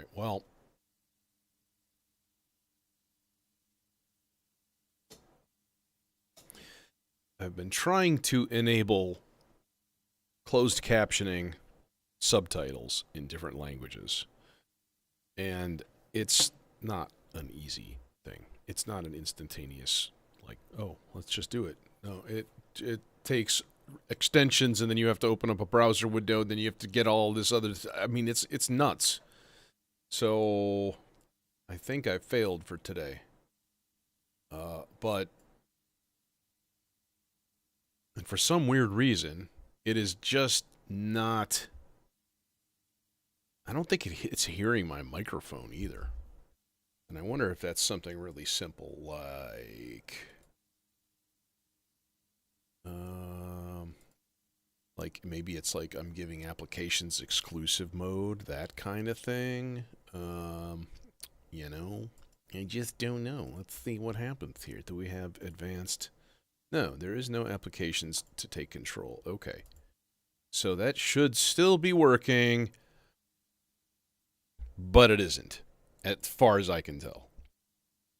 right, well, I've been trying to enable closed captioning subtitles in different languages, and it's not an easy thing. It's not an instantaneous, like, oh, let's just do it. No, it takes extensions, and then you have to open up a browser window, then you have to get all this other. I mean, it's nuts. So I think I failed for today. But and for some weird reason, it is just not. I don't think it's hearing my microphone either. And I wonder if that's something really simple um, like maybe it's like I'm giving applications exclusive mode, that kind of thing. You know, I just don't know. Let's see what happens here. Do we have advanced? No, there is no applications to take control. Okay. So that should still be working, but it isn't, as far as I can tell.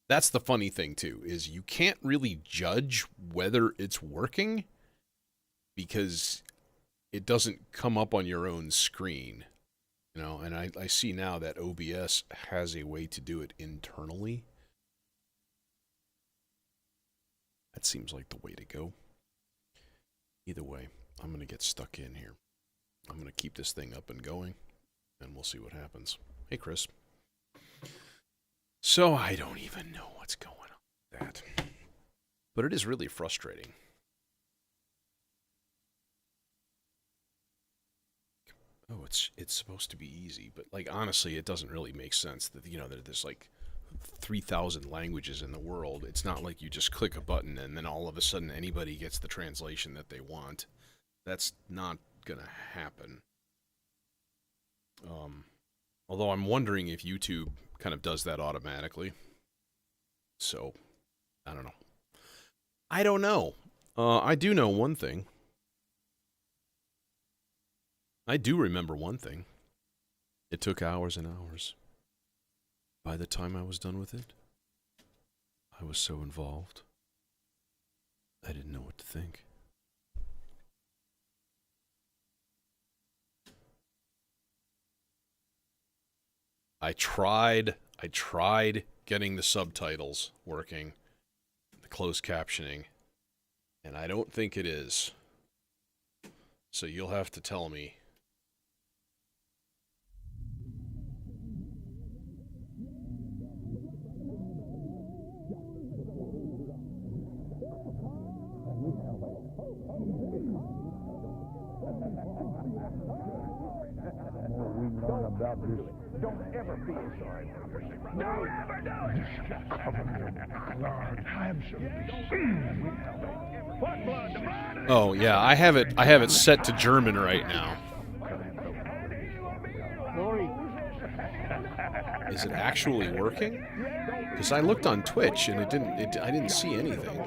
That's the funny thing, too, is you can't really judge whether it's working because it doesn't come up on your own screen. You know, and I see now that OBS has a way to do it internally. That seems like the way to go. Either way, I'm going to get stuck in here. I'm going to keep this thing up and going, and we'll see what happens. Hey, Chris. So I don't even know what's going on with that. But it is really frustrating. Oh, it's supposed to be easy, but like honestly, it doesn't really make sense that that there's like 3,000 languages in the world. It's not like you just click a button and then all of a sudden anybody gets the translation that they want. That's not gonna happen. Although I'm wondering if YouTube kind of does that automatically. So, I don't know. I don't know. I do know one thing. I do remember one thing. It took hours and hours. By the time I was done with it, I was so involved, I didn't know what to think. I tried getting the subtitles working, the closed captioning, and I don't think it is. So you'll have to tell me. Don't ever feel sorry for yourself. Don't ever do it. Oh yeah, I have it set to German right now. Is it actually working? Because I looked on Twitch and I didn't see anything.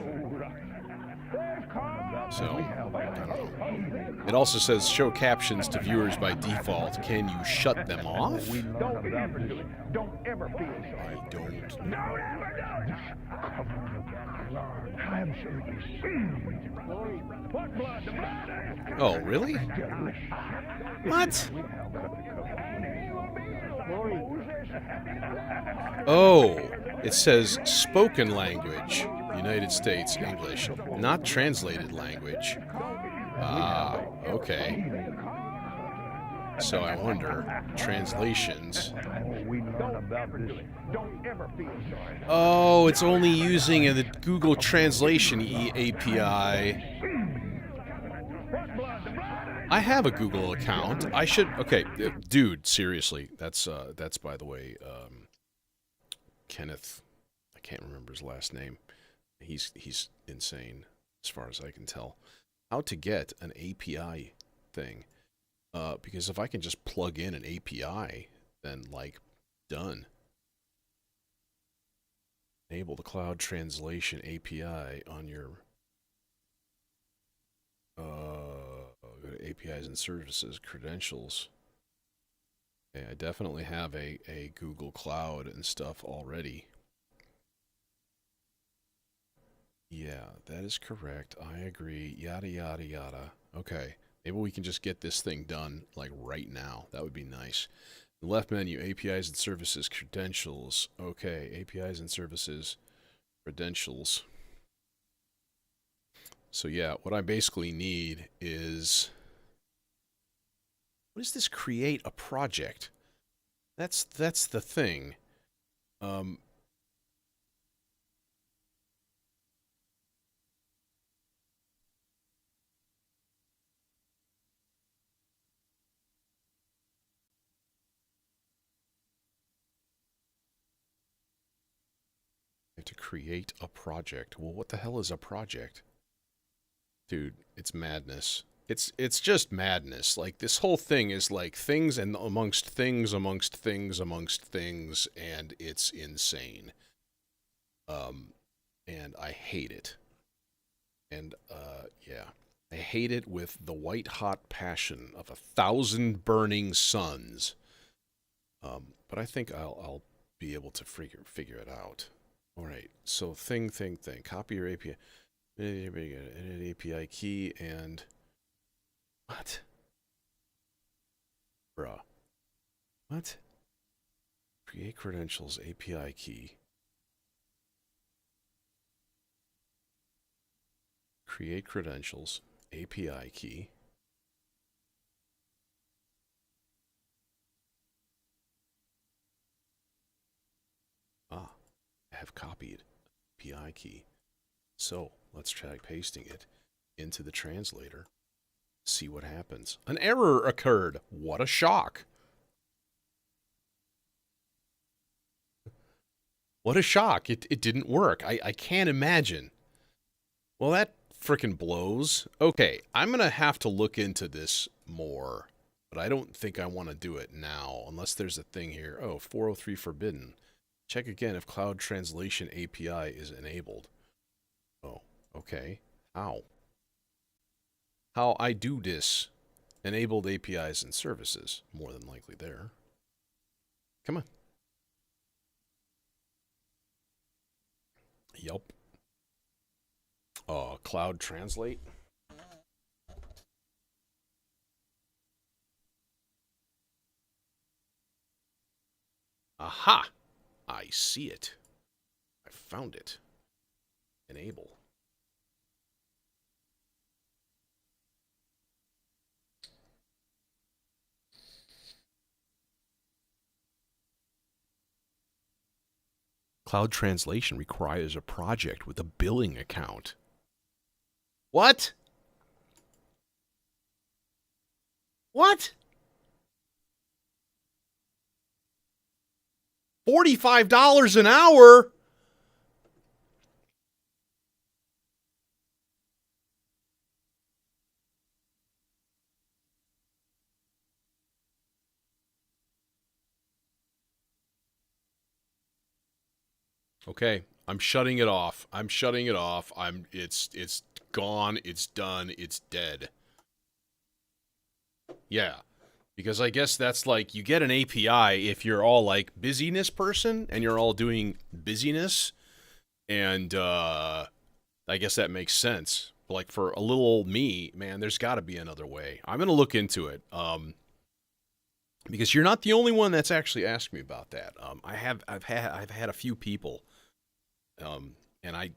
So, I don't know. It also says show captions to viewers by default. Can you shut them off? Don't ever do it. Don't ever feel sorry. I don't know. Don't ever do it. I am what blood? The blood. Oh, really? What? Oh, it says spoken language, United States English, not translated language. Ah, okay. So I wonder, translations. Oh, it's only using the Google Translation API. I have a Google account. I should. Okay, dude. Seriously, that's by the way, Kenneth. I can't remember his last name. He's insane, as far as I can tell. How to get an API thing? Because if I can just plug in an API, then like done. Enable the cloud translation API on your go to APIs and services credentials. Okay, I definitely have a Google Cloud and stuff already. Yeah, that is correct. I agree. Yada, yada, yada. Okay. Maybe we can just get this thing done, like, right now. That would be nice. The left menu, APIs and services, credentials. Okay, APIs and services, credentials. So, yeah, what I basically need is... What is this create a project? That's the thing. Um, I have to create a project. Well, what the hell is a project? Dude, it's madness. It's just madness. Like, this whole thing is like things and amongst things amongst things amongst things, and it's insane. Um, and I hate it. And yeah, I hate it with the white hot passion of 1,000 burning suns. But I think I'll be able to figure it out. All right. So thing. Copy your API. Edit API key and what? Bruh. What? Create credentials API key. Create credentials API key. Ah, I have copied API key. So let's try pasting it into the translator. See what happens. An error occurred. What a shock. What a shock. It didn't work. I can't imagine. Well, that frickin' blows. Okay, I'm going to have to look into this more, but I don't think I want to do it now unless there's a thing here. Oh, 403 forbidden. Check again if Cloud Translation API is enabled. Oh, okay. How? How I do this? Enabled APIs and services. More than likely there. Come on. Yup. Cloud Translate. Aha! I see it. I found it. Enable. Cloud Translation requires a project with a billing account. What? What? $45 an hour? Okay, I'm shutting it off. I'm shutting it off. It's gone. It's done. It's dead. Yeah. Because I guess that's like you get an API if you're all like busyness person and you're all doing busyness, and I guess that makes sense. But like for a little old me, man, there's got to be another way. I'm gonna look into it. Because you're not the only one that's actually asked me about that. I've had a few people. And I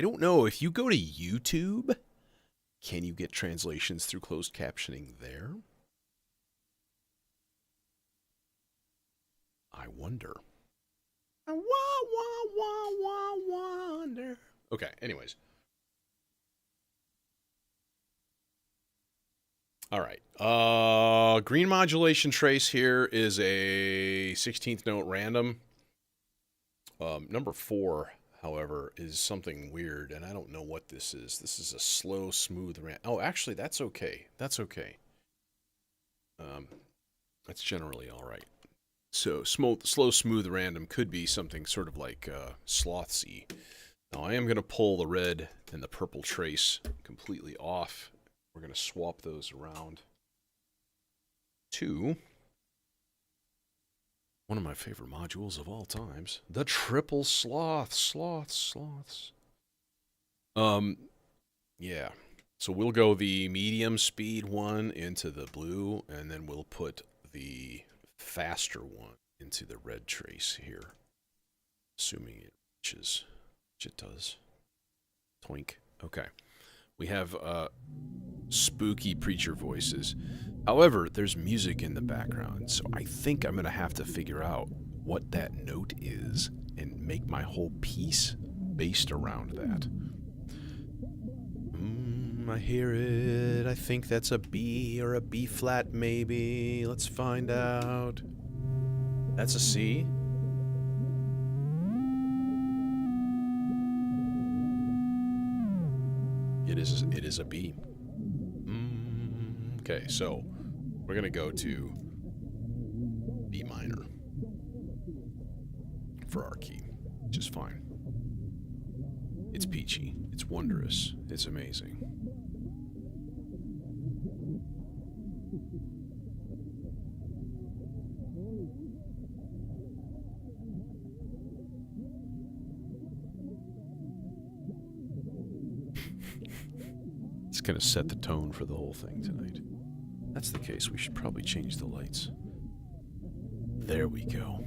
don't know if you go to YouTube, can you get translations through closed captioning there? I wonder. I wonder. Okay, anyways. All right. Green modulation trace here is a 16th note random. Number 4, however, is something weird, and I don't know what this is. This is a slow, smooth random. Oh, actually, that's okay. That's okay. That's generally all right. So slow, smooth, random could be something sort of like slothsy. Now I am going to pull the red and the purple trace completely off. We're going to swap those around to One of my favorite modules of all times. The triple sloths. Yeah. So we'll go the medium speed one into the blue, and then we'll put the faster one into the red trace here. Assuming it reaches, which it does. Twink. Okay. We have spooky preacher voices. However, there's music in the background, so I think I'm going to have to figure out what that note is and make my whole piece based around that. I hear it. I think that's a B or a B flat maybe. Let's find out. That's a C. It is a B. Okay, so we're going to go to B minor for our key, which is fine. It's peachy. It's wondrous. It's amazing. It's going to set the tone for the whole thing tonight. If that's the case, we should probably change the lights. There we go.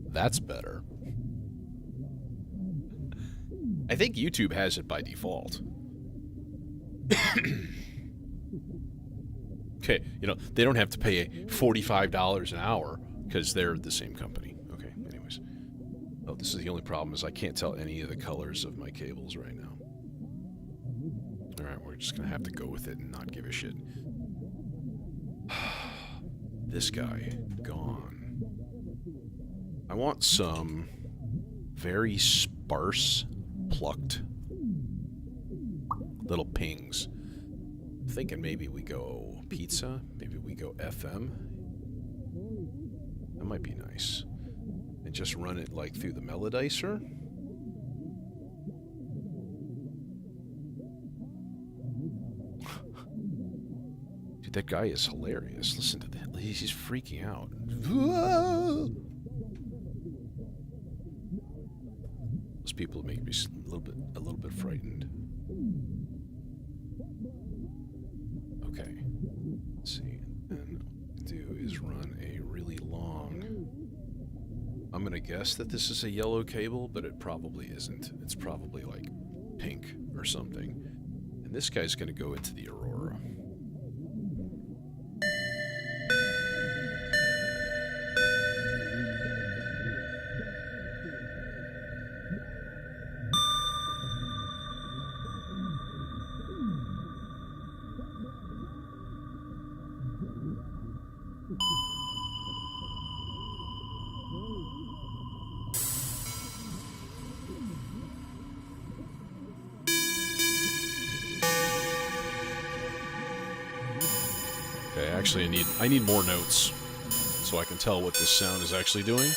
That's better. I think YouTube has it by default. Okay, you know, they don't have to pay $45 an hour because they're the same company. Okay, anyways. Oh, this is the only problem is I can't tell any of the colors of my cables right now. Alright, we're just gonna have to go with it and not give a shit. This guy, gone. I want some very sparse, plucked little pings. I'm thinking maybe we go pizza, maybe we go FM. That might be nice. And just run it like through the melodizer. Dude, that guy is hilarious. Listen to that. He's freaking out. Those people make me a little bit frightened. Okay. Let's see. And what we do is run a really long. I'm gonna guess that this is a yellow cable, but it probably isn't. It's probably like pink or something. And this guy's gonna go into the Aurora. Okay, actually I need more notes so I can tell what this sound is actually doing.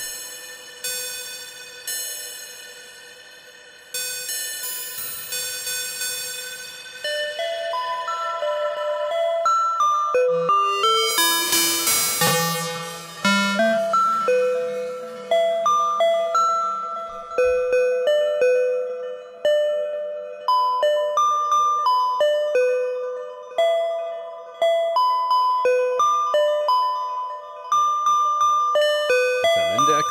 Index.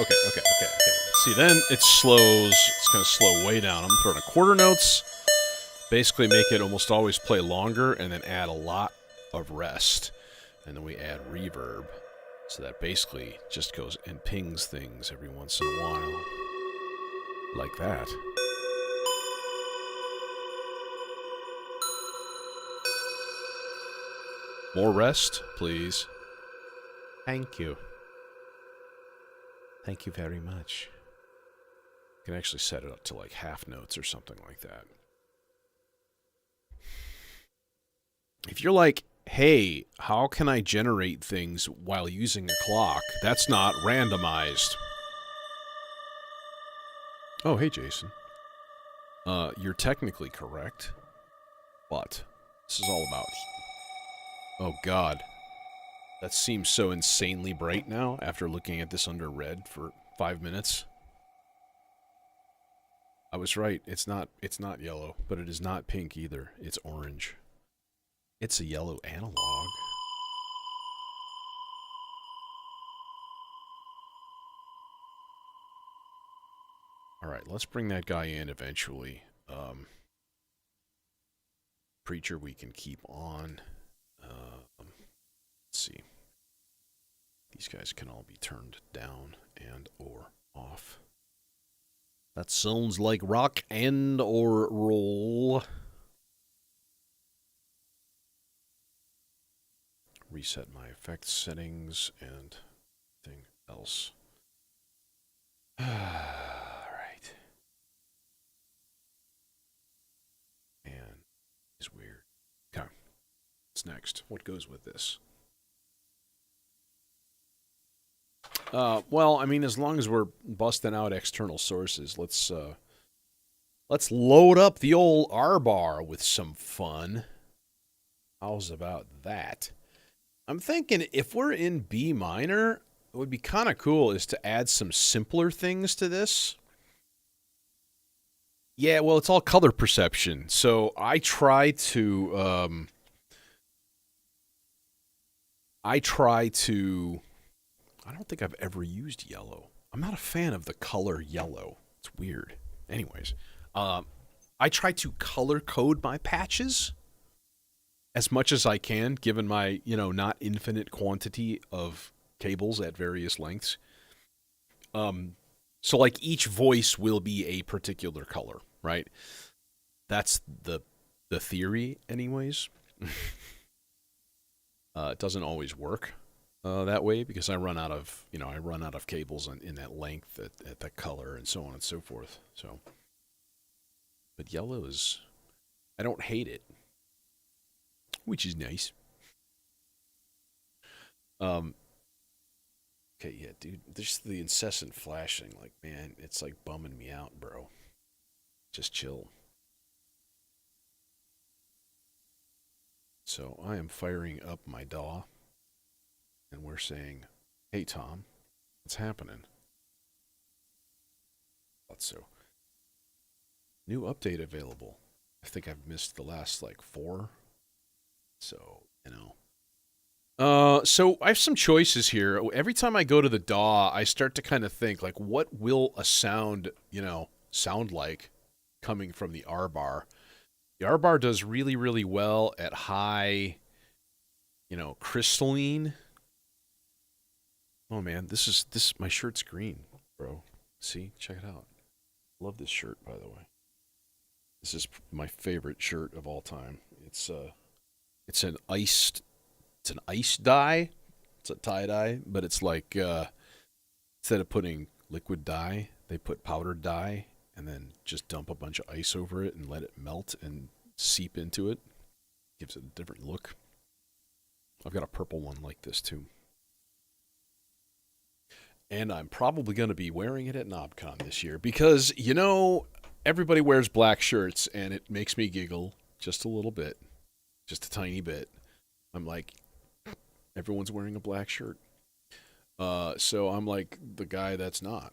Okay. See, then it slows. It's going to slow way down. I'm throwing a quarter notes. Basically make it almost always play longer and then add a lot of rest. And then we add reverb. So that basically just goes and pings things every once in a while. Like that. More rest, please. Thank you. Thank you very much. can actually set it up to like half notes or something like that. If you're like, hey, how can I generate things while using a clock? That's not randomized. Oh, hey, Jason. You're technically correct, but this is all about... Oh, God. That seems so insanely bright now after looking at this under red for 5 minutes. I was right. It's not yellow, but it is not pink either. It's orange. It's a yellow analog. Alright, let's bring that guy in eventually. Preacher we can keep on. Let's see. These guys can all be turned down and or off. That sounds like rock and or roll. Reset my effects settings and everything else. Alright. And it's weird. Okay. What's next? What goes with this? Well, I mean, as long as we're busting out external sources, let's load up the old R-bar with some fun. How's about that? I'm thinking if we're in B minor, what would be kind of cool is to add some simpler things to this. Yeah, well, it's all color perception. So I try to I don't think I've ever used yellow. I'm not a fan of the color yellow. It's weird. Anyways, I try to color code my patches as much as I can, given my, not infinite quantity of cables at various lengths. So like each voice will be a particular color, right? That's the theory anyways. It doesn't always work that way because I run out of cables in that length at that color and so on and so forth. So, but yellow is, I don't hate it, which is nice. Okay, yeah, dude, there's the incessant flashing. Like, man, it's like bumming me out, bro. Just chill. So I am firing up my DAW. And we're saying, hey, Tom, what's happening? Thought so. New update available. I think I've missed the last, 4. So, So I have some choices here. Every time I go to the DAW, I start to kind of think, what will a sound, sound like coming from the R-bar? The R-bar does really, really well at high, crystalline. Oh man, my shirt's green, bro. See, check it out. Love this shirt, by the way. This is my favorite shirt of all time. It's an ice dye. It's a tie dye, but it's like instead of putting liquid dye, they put powdered dye and then just dump a bunch of ice over it and let it melt and seep into it. Gives it a different look. I've got a purple one like this too. And I'm probably going to be wearing it at NobCon this year because, everybody wears black shirts and it makes me giggle just a little bit, just a tiny bit. I'm like, everyone's wearing a black shirt. So I'm like the guy that's not.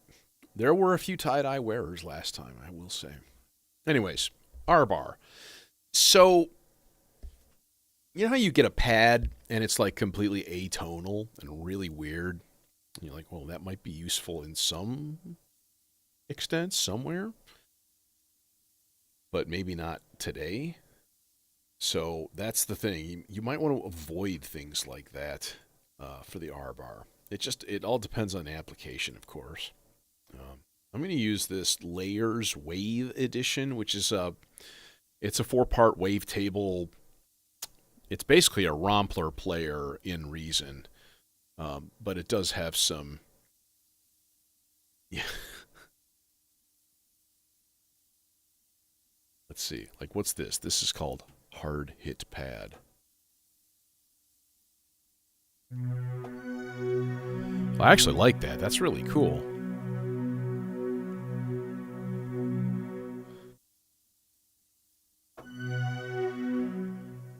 There were a few tie-dye wearers last time, I will say. Anyways, R-bar. So, you know how you get a pad and it's like completely atonal and really weird? You're like, well, that might be useful in some extent somewhere, but maybe not today. So that's the thing. You might want to avoid things like that for the R-bar. It all depends on the application, of course. I'm going to use this Layers Wave Edition, which is it's a 4-part wavetable. It's basically a Rompler player in Reason. But it does have some, yeah. Let's see. Like, what's this? This is called hard hit pad. I actually like that. That's really cool. A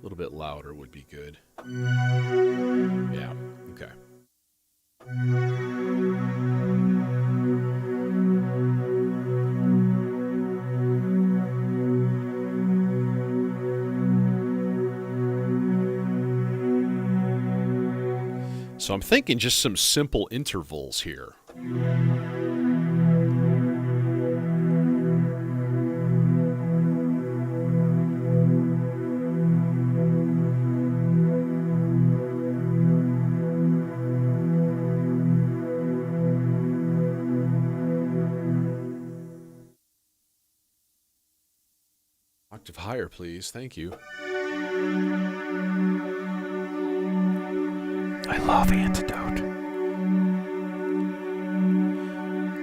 little bit louder would be good. Yeah, okay. So I'm thinking just some simple intervals here. Octave higher, please. Thank you. I love Antidote.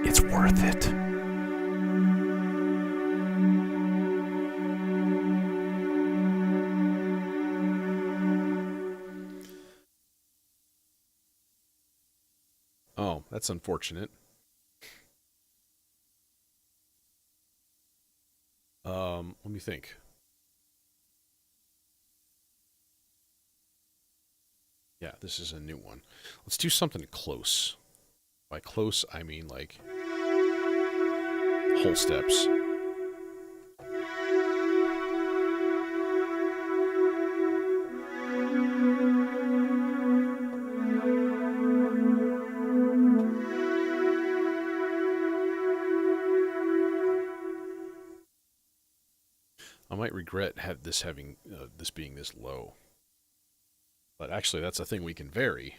It's worth it. Oh, that's unfortunate. Let me think. Yeah, this is a new one. Let's do something close. By close, I mean like whole steps. I might regret this being this low. But actually, that's a thing we can vary.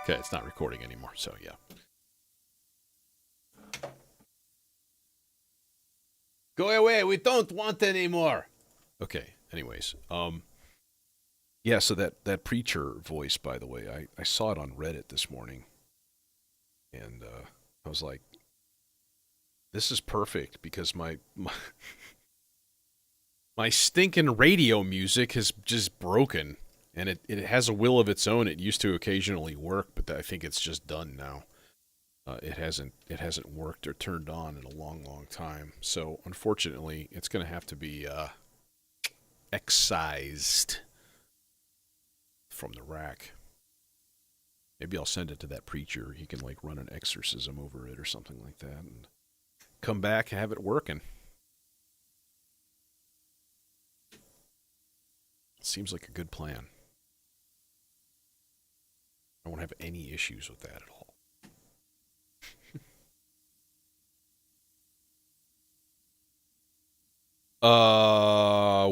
Okay, it's not recording anymore, so yeah. Go away, we don't want anymore. Okay, anyways. Yeah, so that preacher voice, by the way, I saw it on Reddit this morning. And I was like, this is perfect because my stinking radio music is just broken. And it has a will of its own. It used to occasionally work, but I think it's just done now. It hasn't worked or turned on in a long, long time. So unfortunately, it's going to have to be excised from the rack. Maybe I'll send it to that preacher. He can like run an exorcism over it or something like that, and come back and have it working. Seems like a good plan. I won't have any issues with that at all.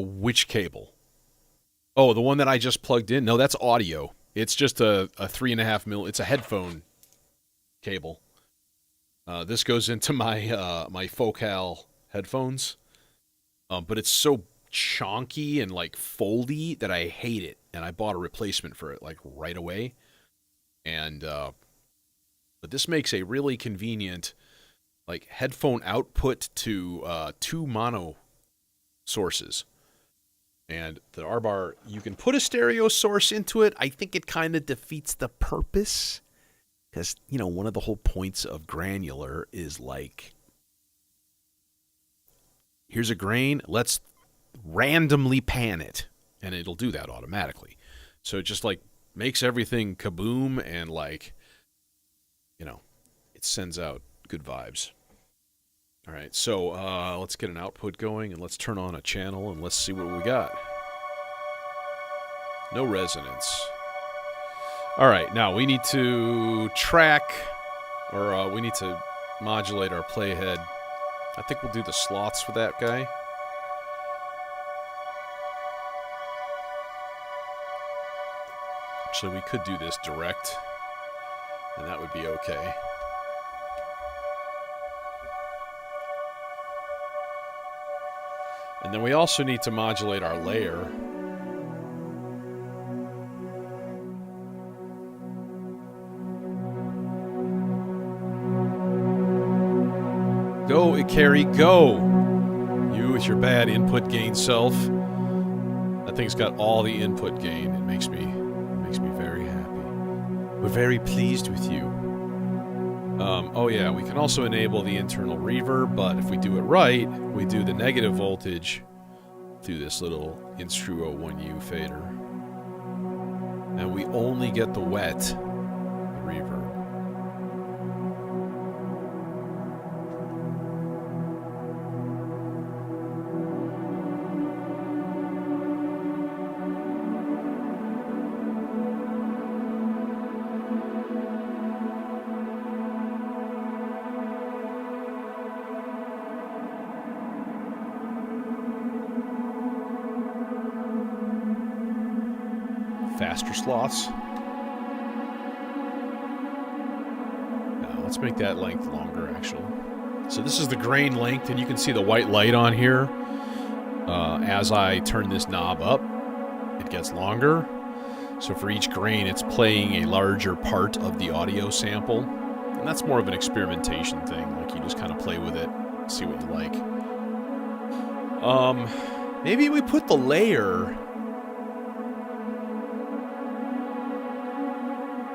Which cable? Oh, the one that I just plugged in? No, that's audio. It's just a 3.5 mil. It's a headphone cable. This goes into my my Focal headphones. But it's so chonky and like foldy that I hate it, and I bought a replacement for it like right away. And but this makes a really convenient like headphone output to 2 mono sources. And the R-Bar, you can put a stereo source into it. I think it kind of defeats the purpose because, you know, one of the whole points of granular is like, here's a grain, let's randomly pan it, and it'll do that automatically. So it just like makes everything kaboom, and like, you know, it sends out good vibes. All right, so let's get an output going, and let's turn on a channel, and let's see what we got. No resonance. Alright, now we need to track, or we need to modulate our playhead. I think we'll do the sloths with that guy. Actually, we could do this direct, and that would be okay. And then we also need to modulate our layer. Go, Ikari, go! You with your bad input gain self. That thing's got all the input gain. It makes me very happy. We're very pleased with you. Oh yeah, we can also enable the internal reverb, but if we do it right, we do the negative voltage through this little Instruo 1U fader. And we only get the wet, the reverb. Faster sloths. Now, let's make that length longer, actually. So this is the grain length, and you can see the white light on here. As I turn this knob up, it gets longer. So for each grain, it's playing a larger part of the audio sample. And that's more of an experimentation thing. Like, you just kind of play with it, see what you like. Maybe we put the layer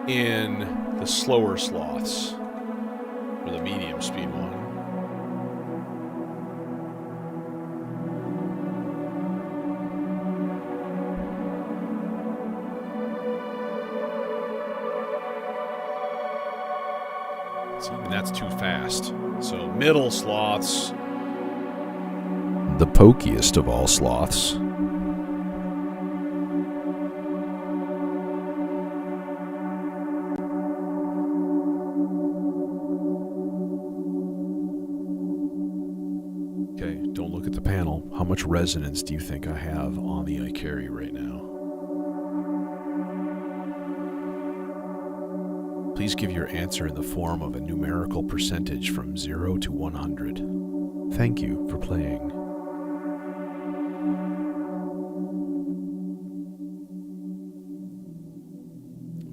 in the slower sloths, or the medium speed one. See, and that's too fast. So middle sloths, the pokiest of all sloths. How much resonance do you think I have on the Ikari right now? Please give your answer in the form of a numerical percentage from 0 to 100. Thank you for playing.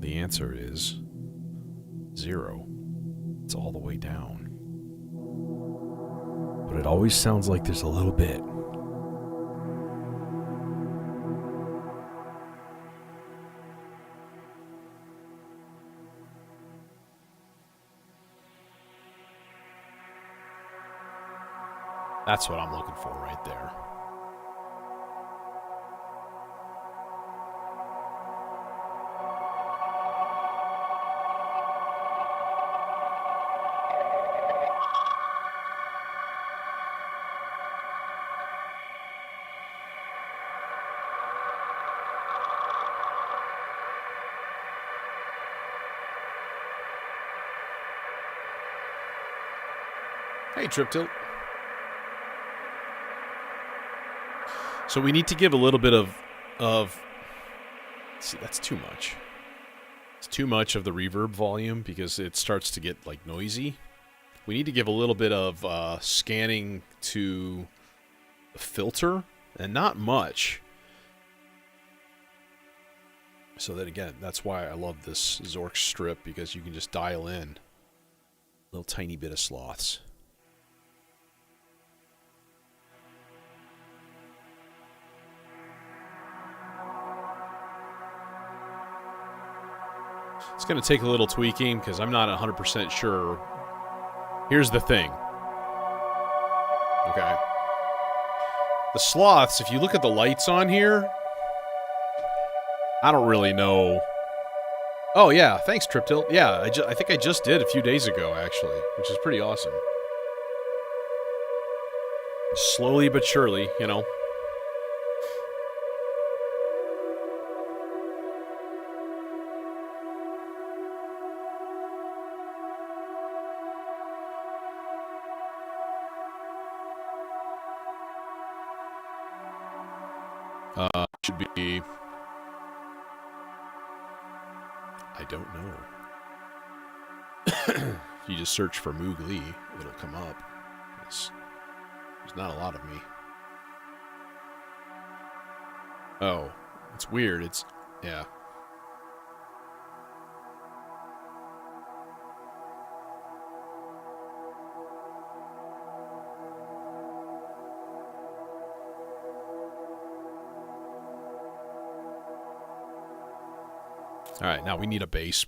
The answer is 0. It's all the way down. But it always sounds like there's a little bit. That's what I'm looking for right there. Hey, Trip Tilt. So we need to give a little bit of see, that's too much. It's too much of the reverb volume because it starts to get like noisy. We need to give a little bit of scanning to the filter, and not much. So that, again, that's why I love this Zork strip, because you can just dial in a little tiny bit of sloths. It's going to take a little tweaking because I'm not 100% sure. Here's the thing. Okay. The sloths, if you look at the lights on here, I don't really know. Oh, yeah. Thanks, Trip Tilt. Yeah, I think I just did a few days ago, actually, which is pretty awesome. Slowly but surely, you know. Should be... I don't know. If you just search for Moog Lee, it'll come up. There's not a lot of me. Oh, it's weird. It's... yeah. All right, now we need a base.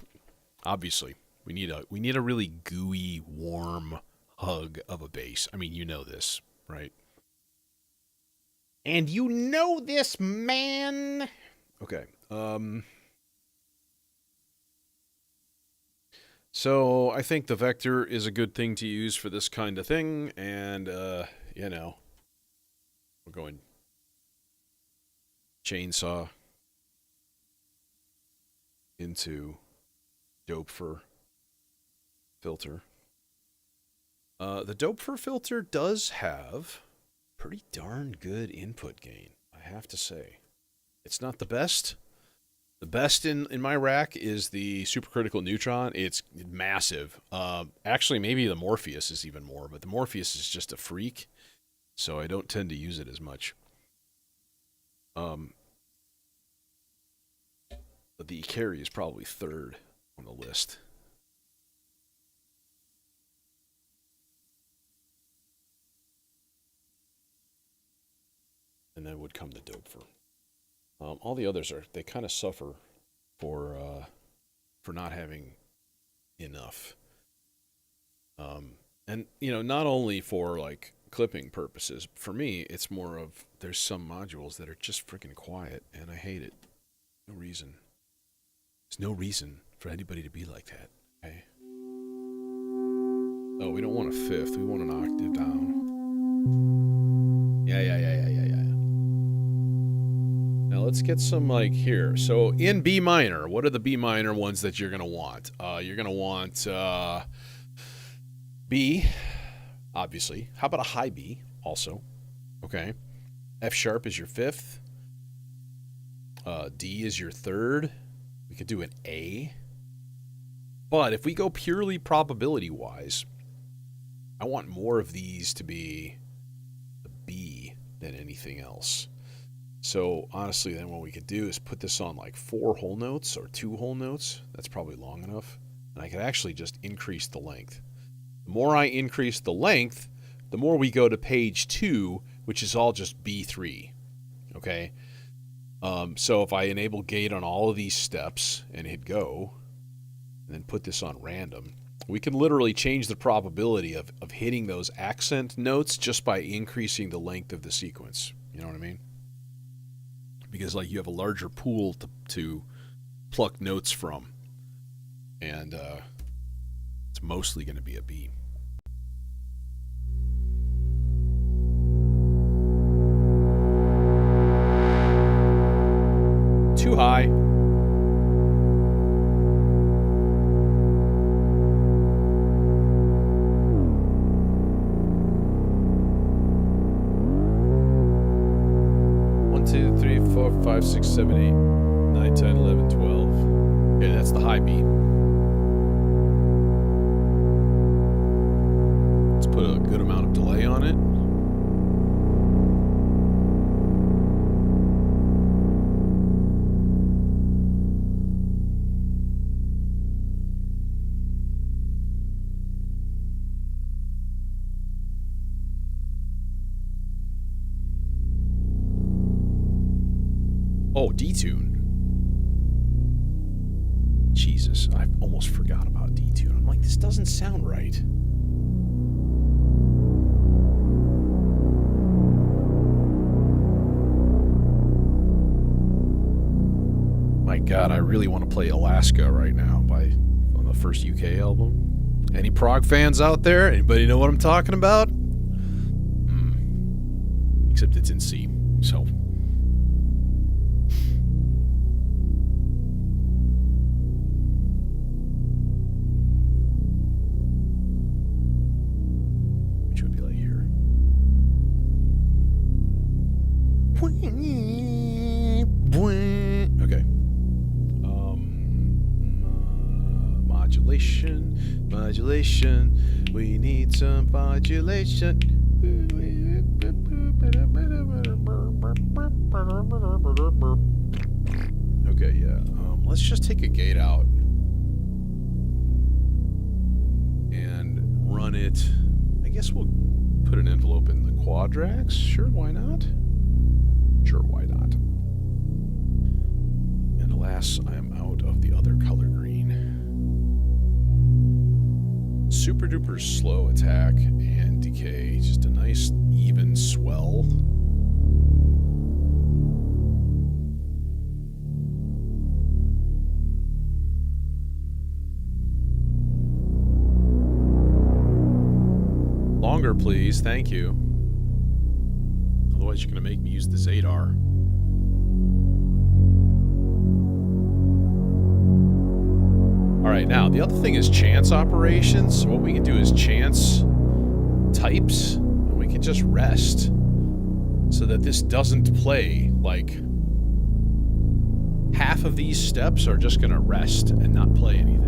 Obviously, we need a really gooey, warm hug of a base. I mean, you know this, right? And you know this, man. Okay. So I think the vector is a good thing to use for this kind of thing, and you know, we're going chainsaw into Doepfer filter. The Doepfer filter does have pretty darn good input gain, I have to say. It's not the best. The best in my rack is the supercritical neutron. It's massive. Actually, maybe the Morpheus is even more, but the Morpheus is just a freak, so I don't tend to use it as much. But the Ikari is probably third on the list. And then would come the Doepfer. All the others they kind of suffer for not having enough. And you know, not only for like clipping purposes. For me, it's more of there's some modules that are just freaking quiet, and I hate it. No reason. There's no reason for anybody to be like that. Okay. Oh, we don't want a fifth. We want an octave down. Yeah. Now let's get some like here. So in B minor, what are the B minor ones that you're gonna want? You're gonna want B, obviously. How about a high B also? Okay. F sharp is your fifth. D is your third. We could do an A. But if we go purely probability-wise, I want more of these to be a B than anything else. So honestly, then what we could do is put this on like 4 whole notes or 2 whole notes. That's probably long enough. And I could actually just increase the length. The more I increase the length, the more we go to page 2, which is all just B3. Okay? So if I enable gate on all of these steps and hit go, and then put this on random, we can literally change the probability of hitting those accent notes just by increasing the length of the sequence. You know what I mean? Because like you have a larger pool to pluck notes from. And it's mostly going to be a B. Too high. One, two, three, four, 5, 6, 7, 8, 9, 10, 11, 12. Okay, that's the high B. Let's put a good amount of delay on it. Oh, detune. Jesus, I almost forgot about detune. I'm like, this doesn't sound right. My God, I really want to play Alaska right now on the first UK album. Any prog fans out there? Anybody know what I'm talking about? Except it's in C, so... modulation. We need some modulation. Okay, yeah. Let's just take a gate out and run it. I guess we'll put an envelope in the quadrax. Sure, why not? Sure, why not? And alas, I am out of the other color green. Super duper slow attack and decay. Just a nice even swell. Longer, please. Thank you. Otherwise, you're going to make me use this 8R. Alright, now, the other thing is chance operations. So what we can do is chance types, and we can just rest so that this doesn't play. Like, half of these steps are just going to rest and not play anything.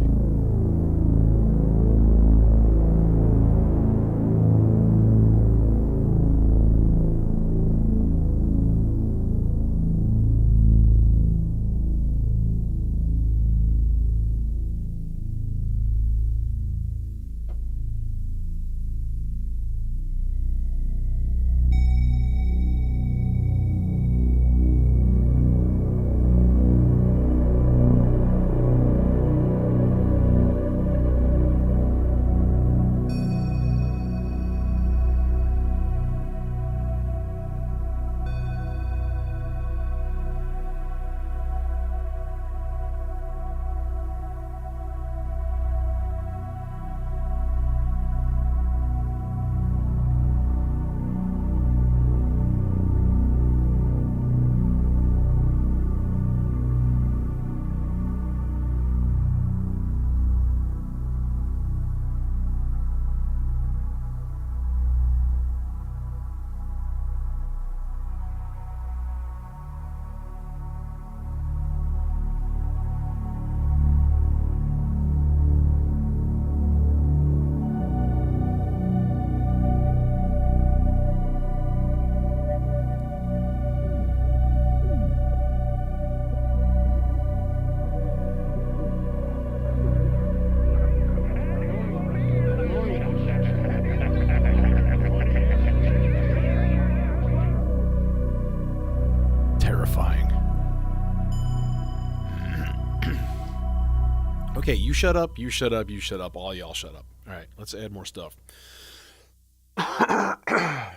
Okay, you shut up, you shut up, you shut up, all y'all shut up. Alright, let's add more stuff. I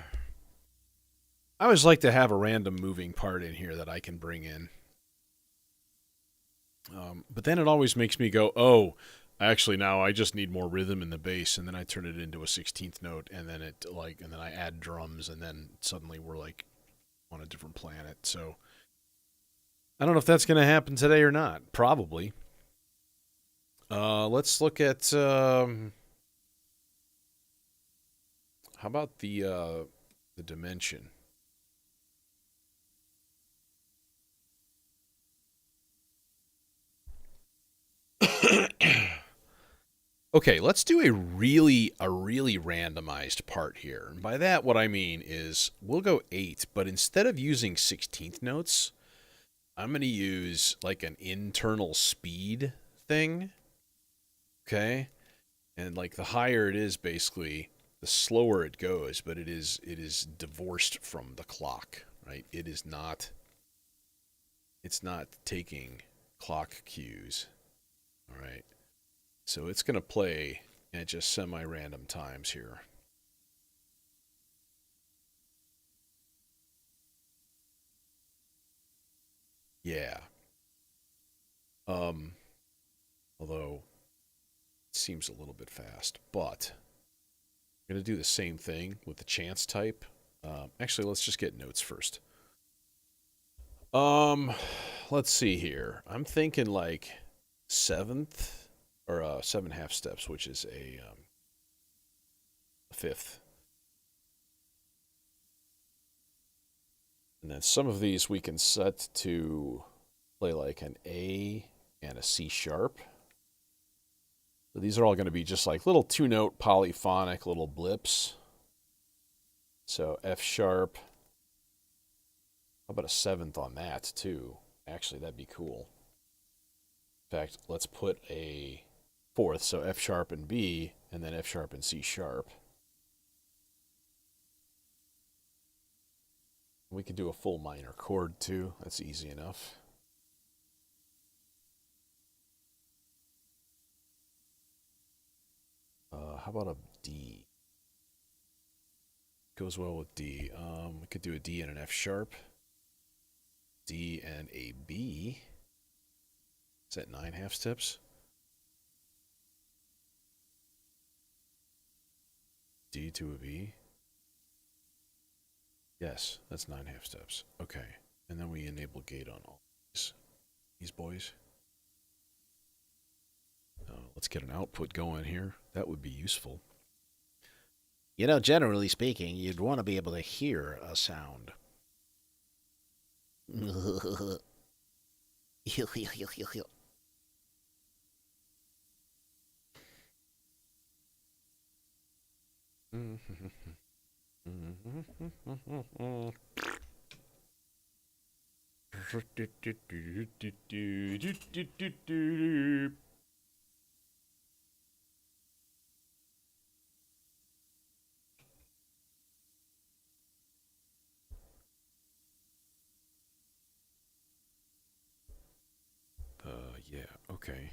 always like to have a random moving part in here that I can bring in. But then it always makes me go, oh, actually now I just need more rhythm in the bass, and then I turn it into a 16th note, and then and then I add drums, and then suddenly we're like on a different planet. So I don't know if that's going to happen today or not. Probably. Let's look at how about the dimension? Okay, let's do a really randomized part here. And by that, what I mean is we'll go 8, but instead of using 16th notes, I'm going to use like an internal speed thing. Okay? And like the higher it is, basically, the slower it goes, but it is divorced from the clock, right? It's not taking clock cues. All right. So it's going to play at just semi-random times here. Yeah. Although it seems a little bit fast, but I'm going to do the same thing with the chance type. Actually, let's just get notes first. Let's see here. I'm thinking like 7th or 7.5 steps, which is a 5th. And then some of these we can set to play like an A and a C sharp. So these are all going to be just like little two-note polyphonic little blips. So F sharp. How about a seventh on that too? Actually, that'd be cool. In fact, let's put a fourth, so F sharp and B, and then F sharp and C sharp. We could do a full minor chord too. That's easy enough. How about a D? Goes well with D. We could do a D and an F sharp. D and a B. Is that 9 half steps? D to a B. Yes, that's 9 half steps. Okay. And then we enable gate on all these boys. Let's get an output going here. That would be useful. You know, generally speaking, you'd want to be able to hear a sound. Yeah, okay.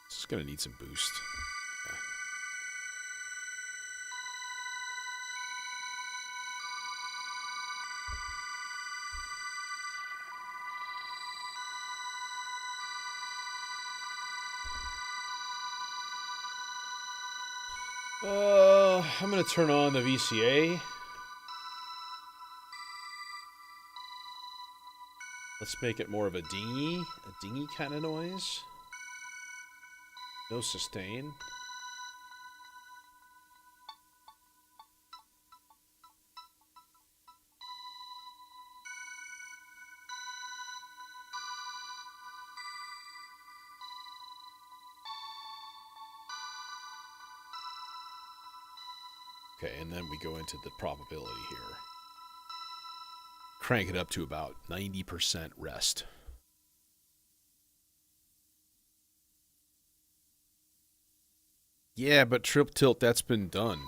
This is gonna need some boost. I'm gonna turn on the VCA. Let's make it more of a dingy kind of noise. No sustain. Okay, and then we go into the probability here. Crank it up to about 90% rest. Yeah, but trip tilt, that's been done.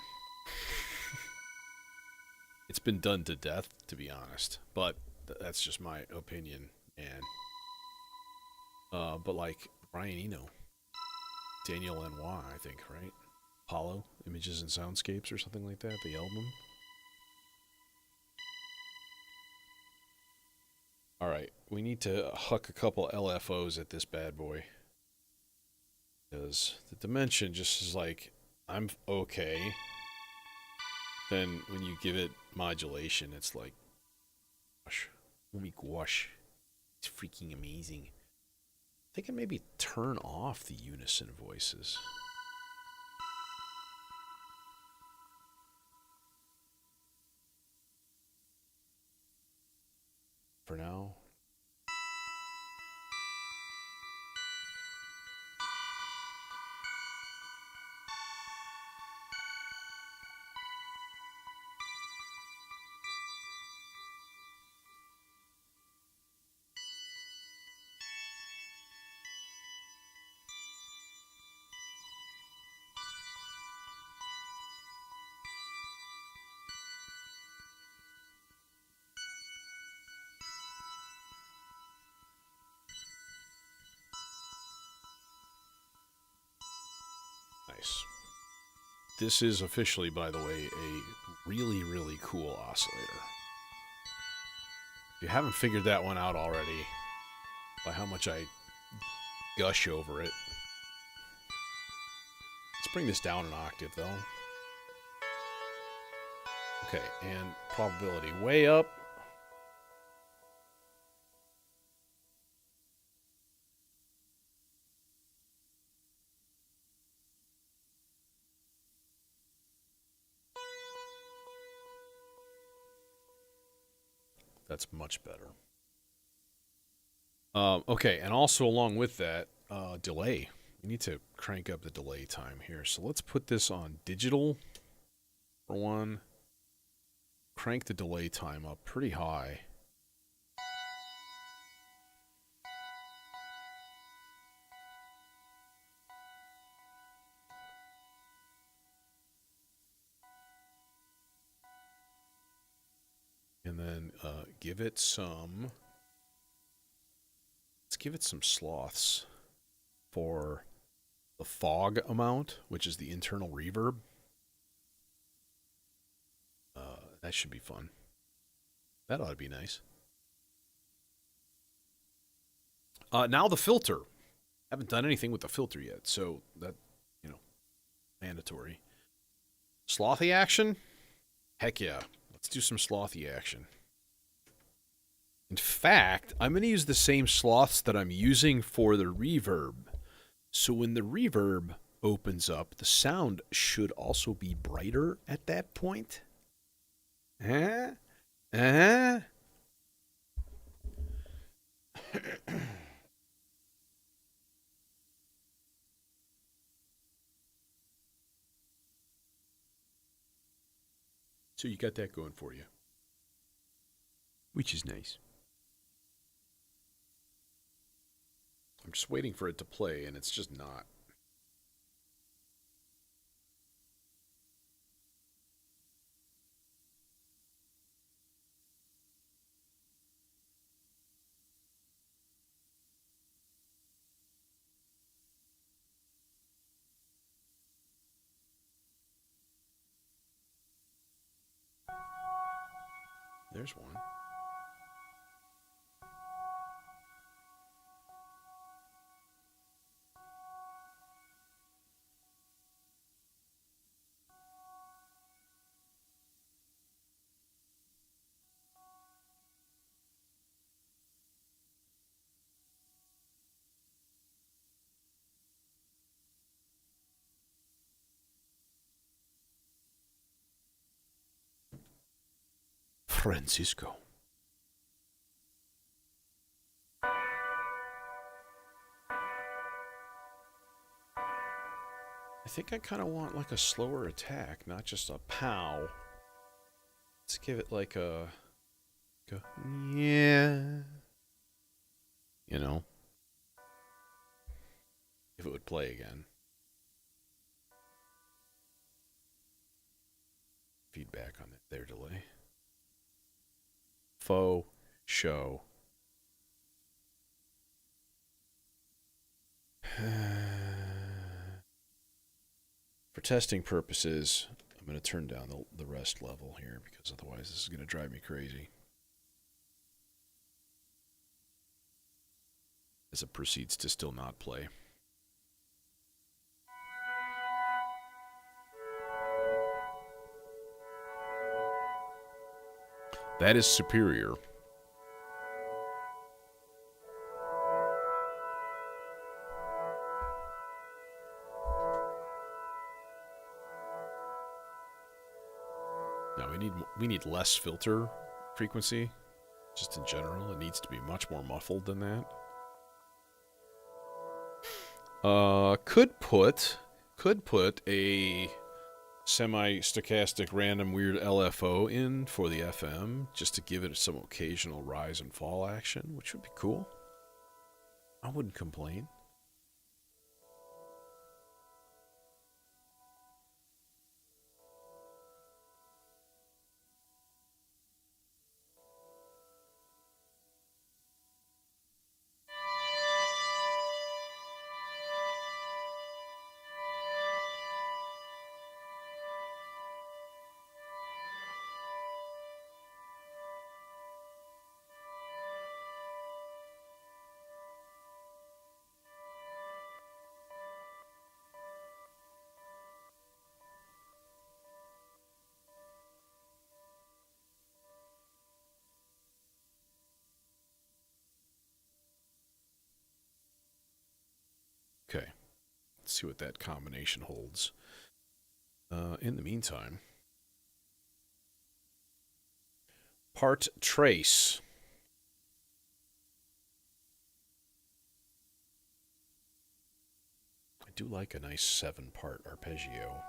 It's been done to death, to be honest. But that's just my opinion, man. But like Brian Eno, Daniel N.Y., I think, right? Apollo, Images and Soundscapes or something like that, the album. Alright, we need to huck a couple LFOs at this bad boy. Because the dimension just is like, I'm okay. Then when you give it modulation, it's like, gosh, oh my gosh, it's freaking amazing. I think I maybe turn off the unison voices. For now. Nice. This is officially, by the way, a really, really cool oscillator. If you haven't figured that one out already, by how much I gush over it. Let's bring this down an octave, though. Okay, and probability way up. That's much better. Okay, and also along with that, delay. We need to crank up the delay time here. So let's put this on digital for one. Crank the delay time up pretty high. And then give it some. Let's give it some sloths for the fog amount, which is the internal reverb. That should be fun. That ought to be nice. Now the filter. Haven't done anything with the filter yet, so that, you know, mandatory. Slothy action? Heck yeah. Let's do some slothy action. In fact, I'm going to use the same sloths that I'm using for the reverb. So when the reverb opens up, the sound should also be brighter at that point. Huh? Huh? So you got that going for you, which is nice. I'm just waiting for it to play, and it's just not. There's one. Francisco. I think I kind of want like a slower attack, not just a pow. Let's give it like a yeah. You know, if it would play again. Feedback on their delay. Faux show. For testing purposes, I'm going to turn down the rest level here because otherwise this is going to drive me crazy as it proceeds to still not play. That is superior. Now we need less filter frequency, just in general. It needs to be much more muffled than that. Could put a semi-stochastic random weird LFO in for the FM just to give it some occasional rise and fall action, which would be cool. I wouldn't complain. Okay, let's see what that combination holds. In the meantime, part trace. do like a nice 7-part arpeggio.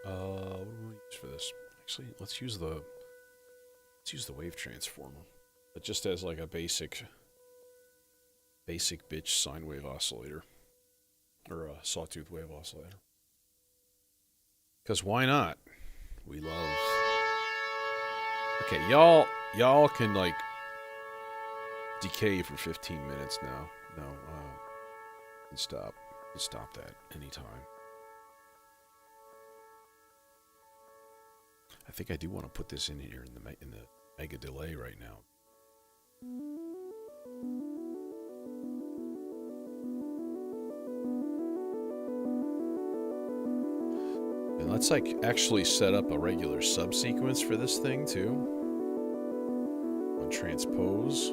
What do we use for this? Actually, let's use the wave transformer, but just as like a basic bitch sine wave oscillator, or a sawtooth wave oscillator. Because why not? We love. Okay, y'all can like decay for 15 minutes now. No, you can stop that anytime. I think I do want to put this in here in the mega delay right now. And let's like actually set up a regular subsequence for this thing too. On transpose.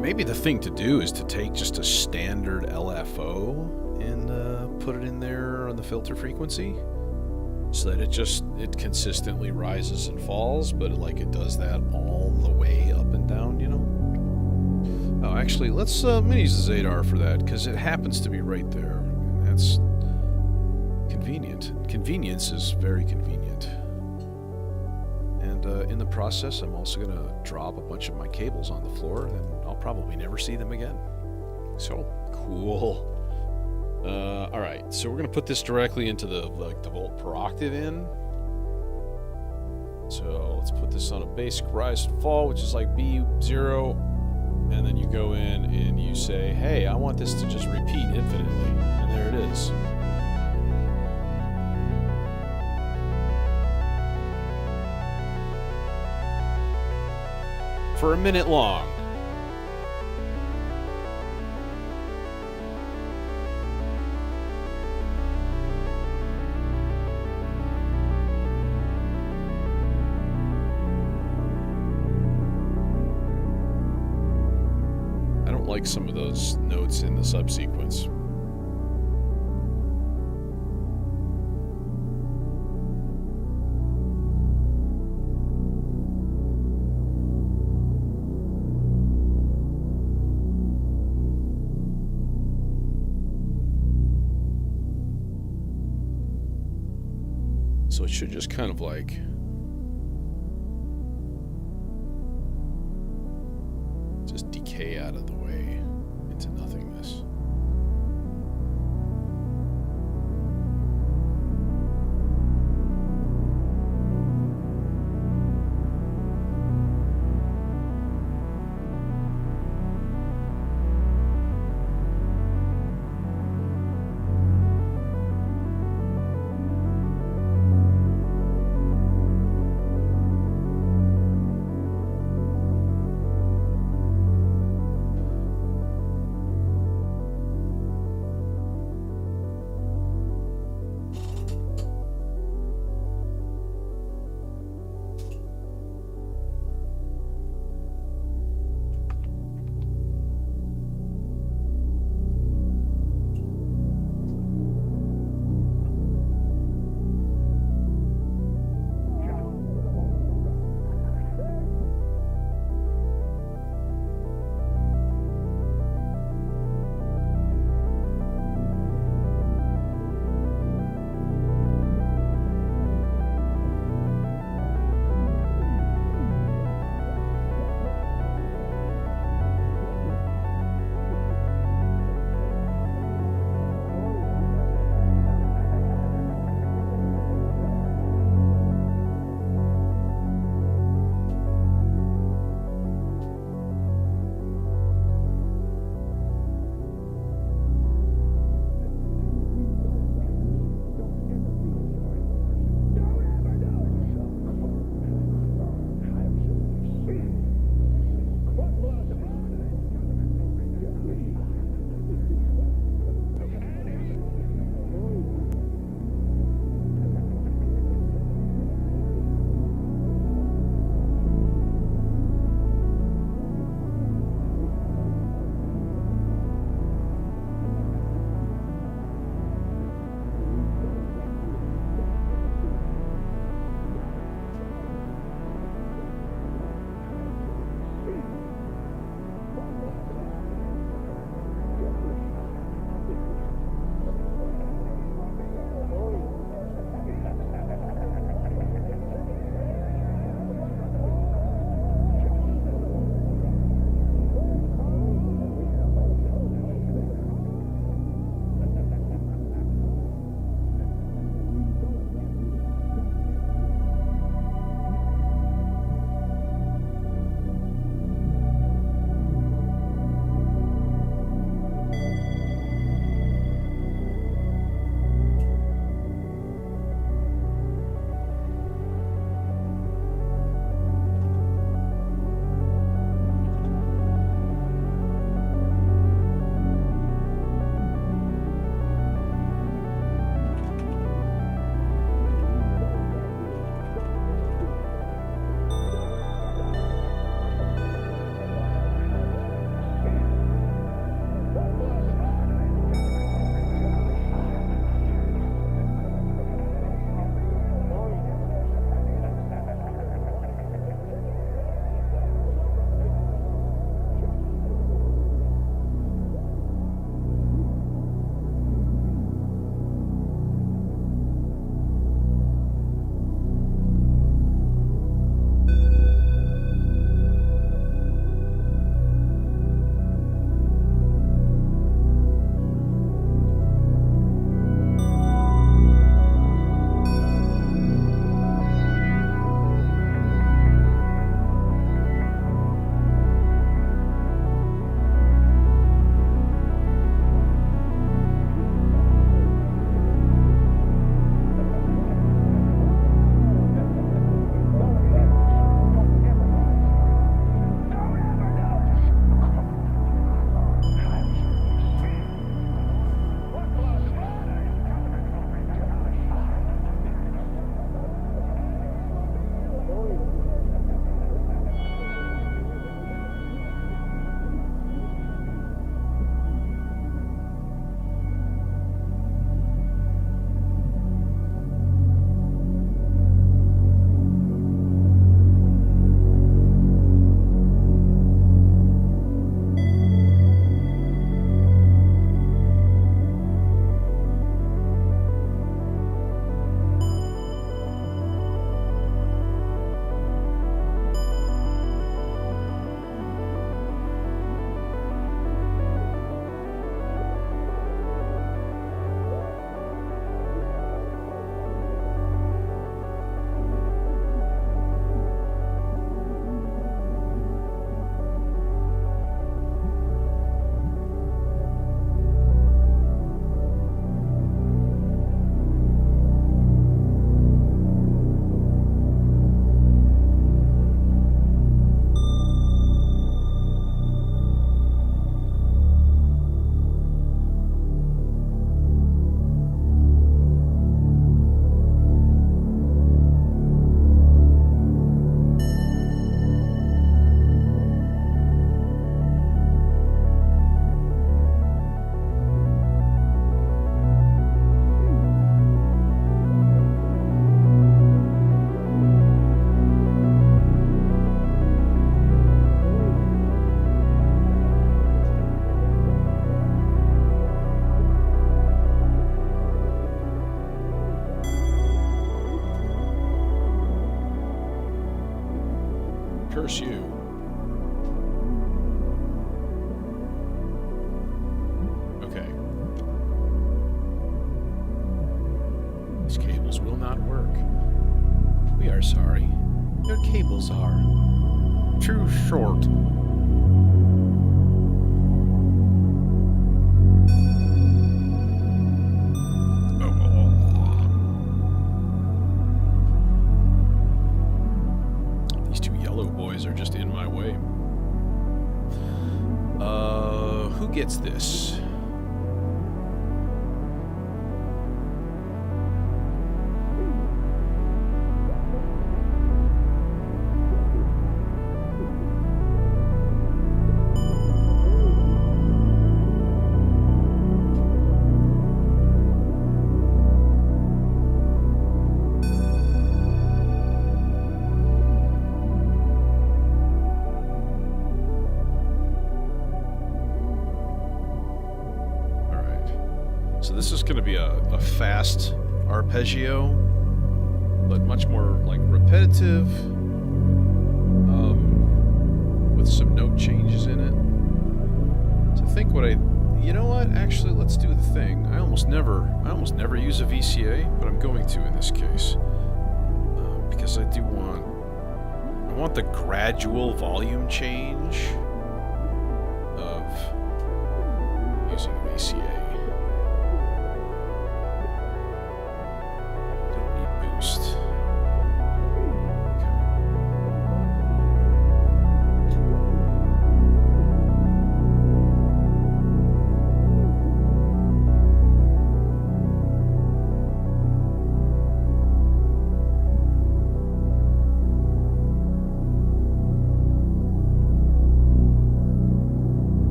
Maybe the thing to do is to take just a standard LFO and put it in there on the filter frequency, so that it consistently rises and falls, but it does that all the way up and down, you know? Oh, actually, let's use the Zadar for that, because it happens to be right there. And that's convenient. Convenience is very convenient. And in the process, I'm also going to drop a bunch of my cables on the floor, and I'll probably never see them again. So cool. All right, so we're going to put this directly into the volt per octave in. So let's put this on a basic rise and fall, which is like B0, and then you go in and you say, hey, I want this to just repeat infinitely, and there it is. For a minute long. I don't like some of those notes in the subsequence. So it should just kind of like decay out of the way into nothingness. cables are. Too short. These two yellow boys are just in my way. Who gets this? So this is going to be a fast arpeggio, but much more like repetitive, with some note changes in it. So I think you know what? Actually, let's do the thing. I almost never use a VCA, but I'm going to in this case because I want the gradual volume change of using a VCA. Boost.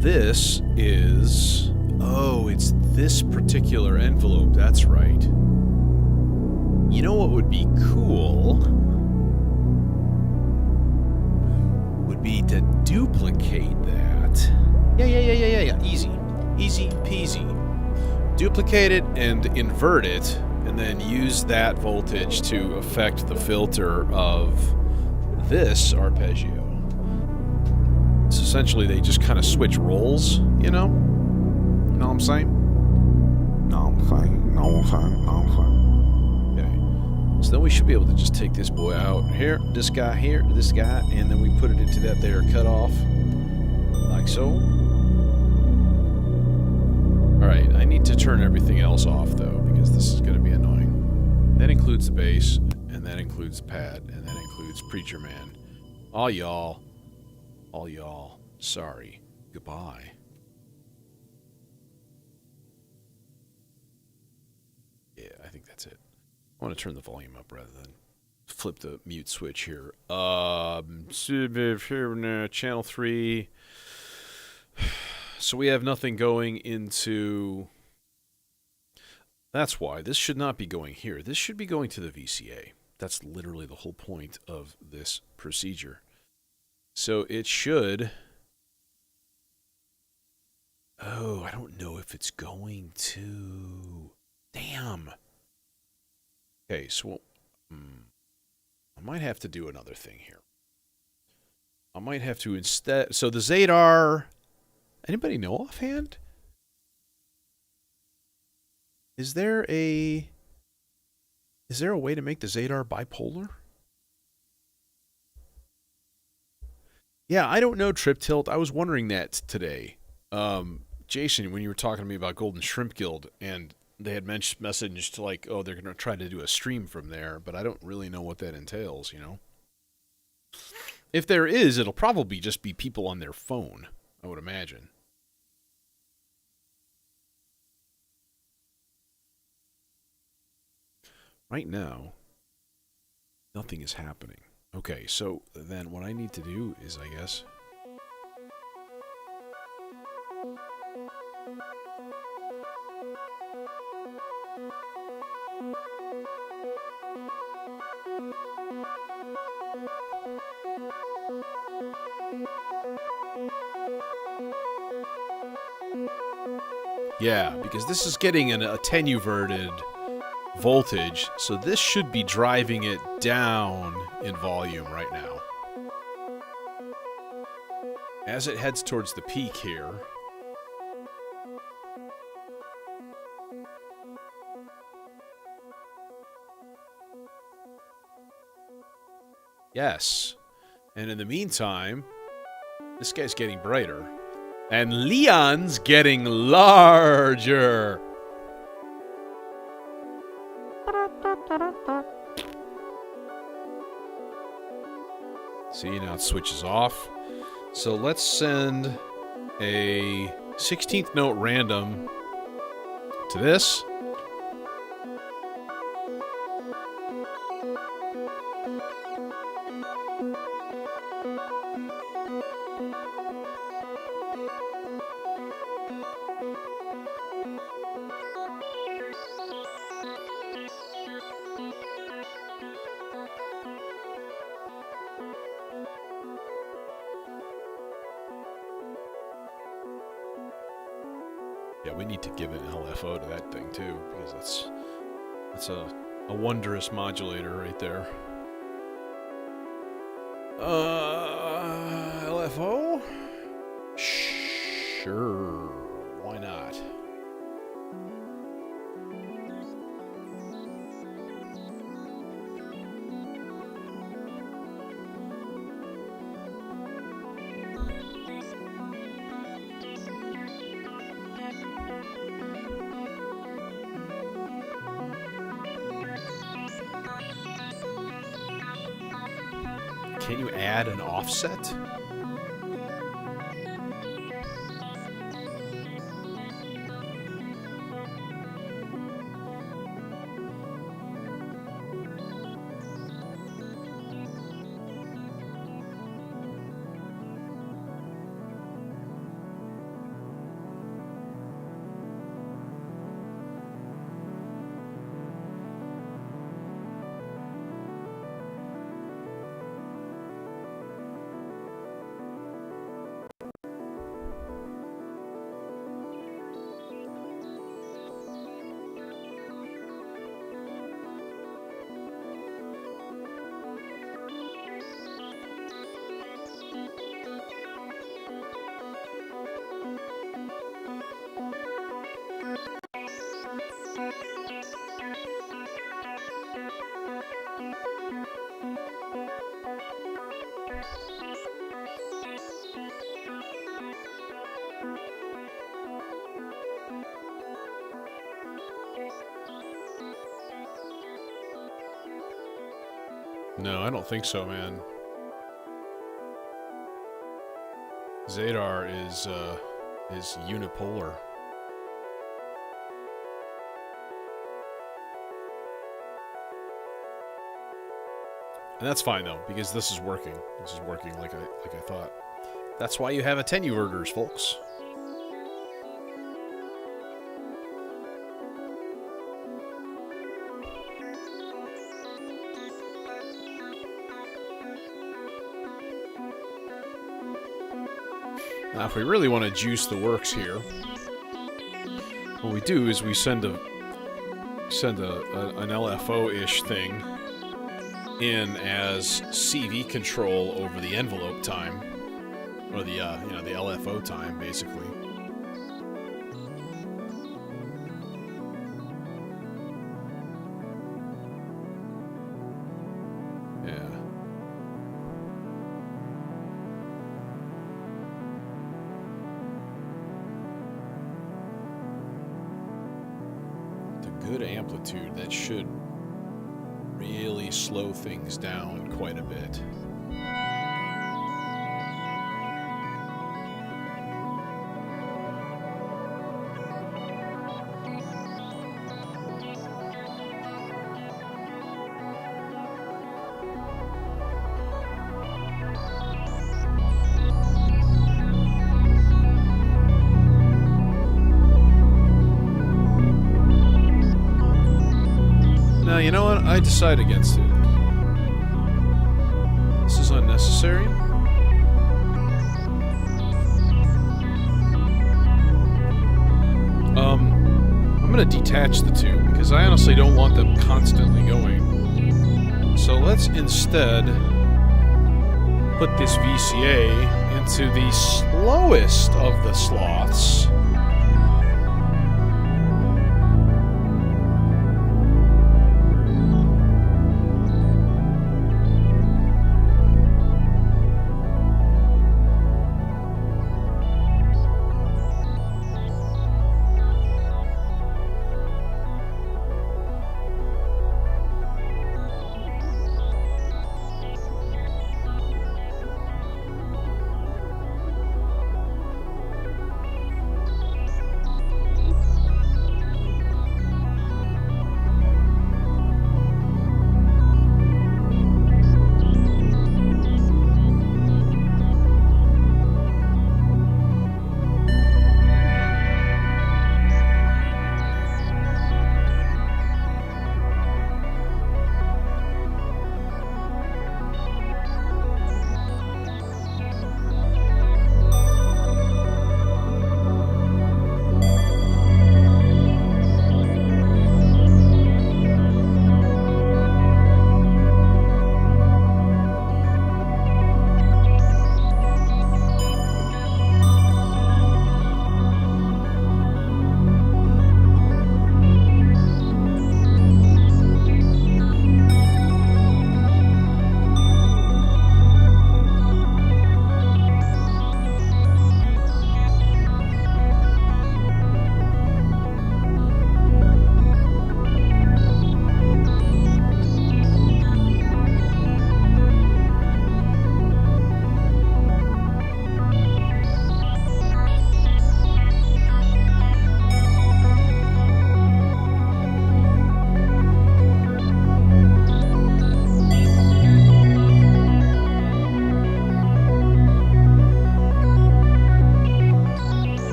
This is... Oh, it's this particular envelope. That's right. You know what would be cool? Would be to duplicate that. Yeah. Easy. Easy peasy. Duplicate it and invert it, and then use that voltage to affect the filter of this arpeggio. So essentially, they just kind of switch roles, you know? Know what I'm saying? Okay. So then we should be able to just take this boy out here, this guy, and then we put it into that there cutoff, like so. Alright, I need to turn everything else off, though, because this is going to be annoying. That includes the bass, and that includes the pad, and that includes Preacher Man. All y'all, sorry. Goodbye. Yeah, I think that's it. I want to turn the volume up rather than flip the mute switch here. Channel 3. So we have nothing going into... That's why. This should not be going here. This should be going to the VCA. That's literally the whole point of this procedure. So it should... Oh, I don't know if it's going to... Damn. Okay, so... I might have to do another thing here. I might have to instead... So the Zadar... Anybody know offhand? Is there a way to make the Zadar bipolar? Yeah, I don't know, Trip Tilt. I was wondering that today. Jason, when you were talking to me about Golden Shrimp Guild, and they had messaged to like, oh, they're going to try to do a stream from there, but I don't really know what that entails, you know? If there is, it'll probably just be people on their phone, I would imagine. Right now, nothing is happening. Okay, so then what I need to do is, I guess... Yeah, because this is getting an attenuverted voltage, so this should be driving it down in volume right now. as it heads towards the peak here, yes. And in the meantime, this guy's getting brighter. And Leon's getting larger. See, now it switches off. So let's send a 16th note random to this. Yeah, we need to give an LFO to that thing too, because that's a wondrous modulator right there. LFO? Sure, why not? Can you add an offset? No, I don't think so, man. Zadar is unipolar. And that's fine though, because this is working. This is working like I thought. That's why you have attenuators, folks. Now, if we really want to juice the works here, what we do is we send an LFO-ish thing in as CV control over the envelope time, or the the LFO time, basically. Good amplitude, that should really slow things down quite a bit. You know what? I decide against it. This is unnecessary. I'm gonna detach the two because I honestly don't want them constantly going. So let's instead put this VCA into the slowest of the sloths.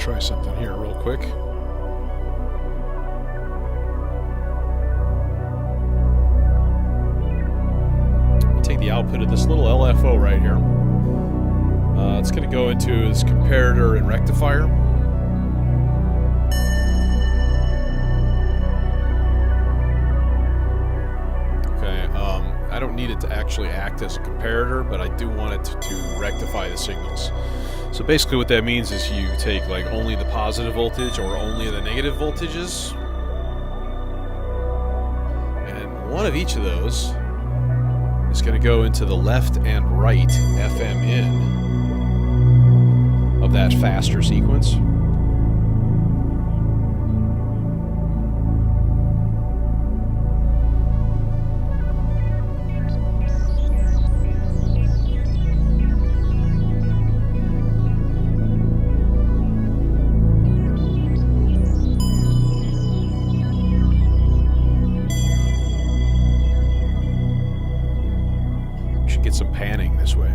try something here real quick. Take the output of this little LFO right here. It's going to go into this comparator and rectifier. don't need it to actually act as a comparator, but I do want it to rectify the signals. So basically what that means is you take like only the positive voltage or only the negative voltages, and one of each of those is going to go into the left and right FM in of that faster sequence. Get some panning this way.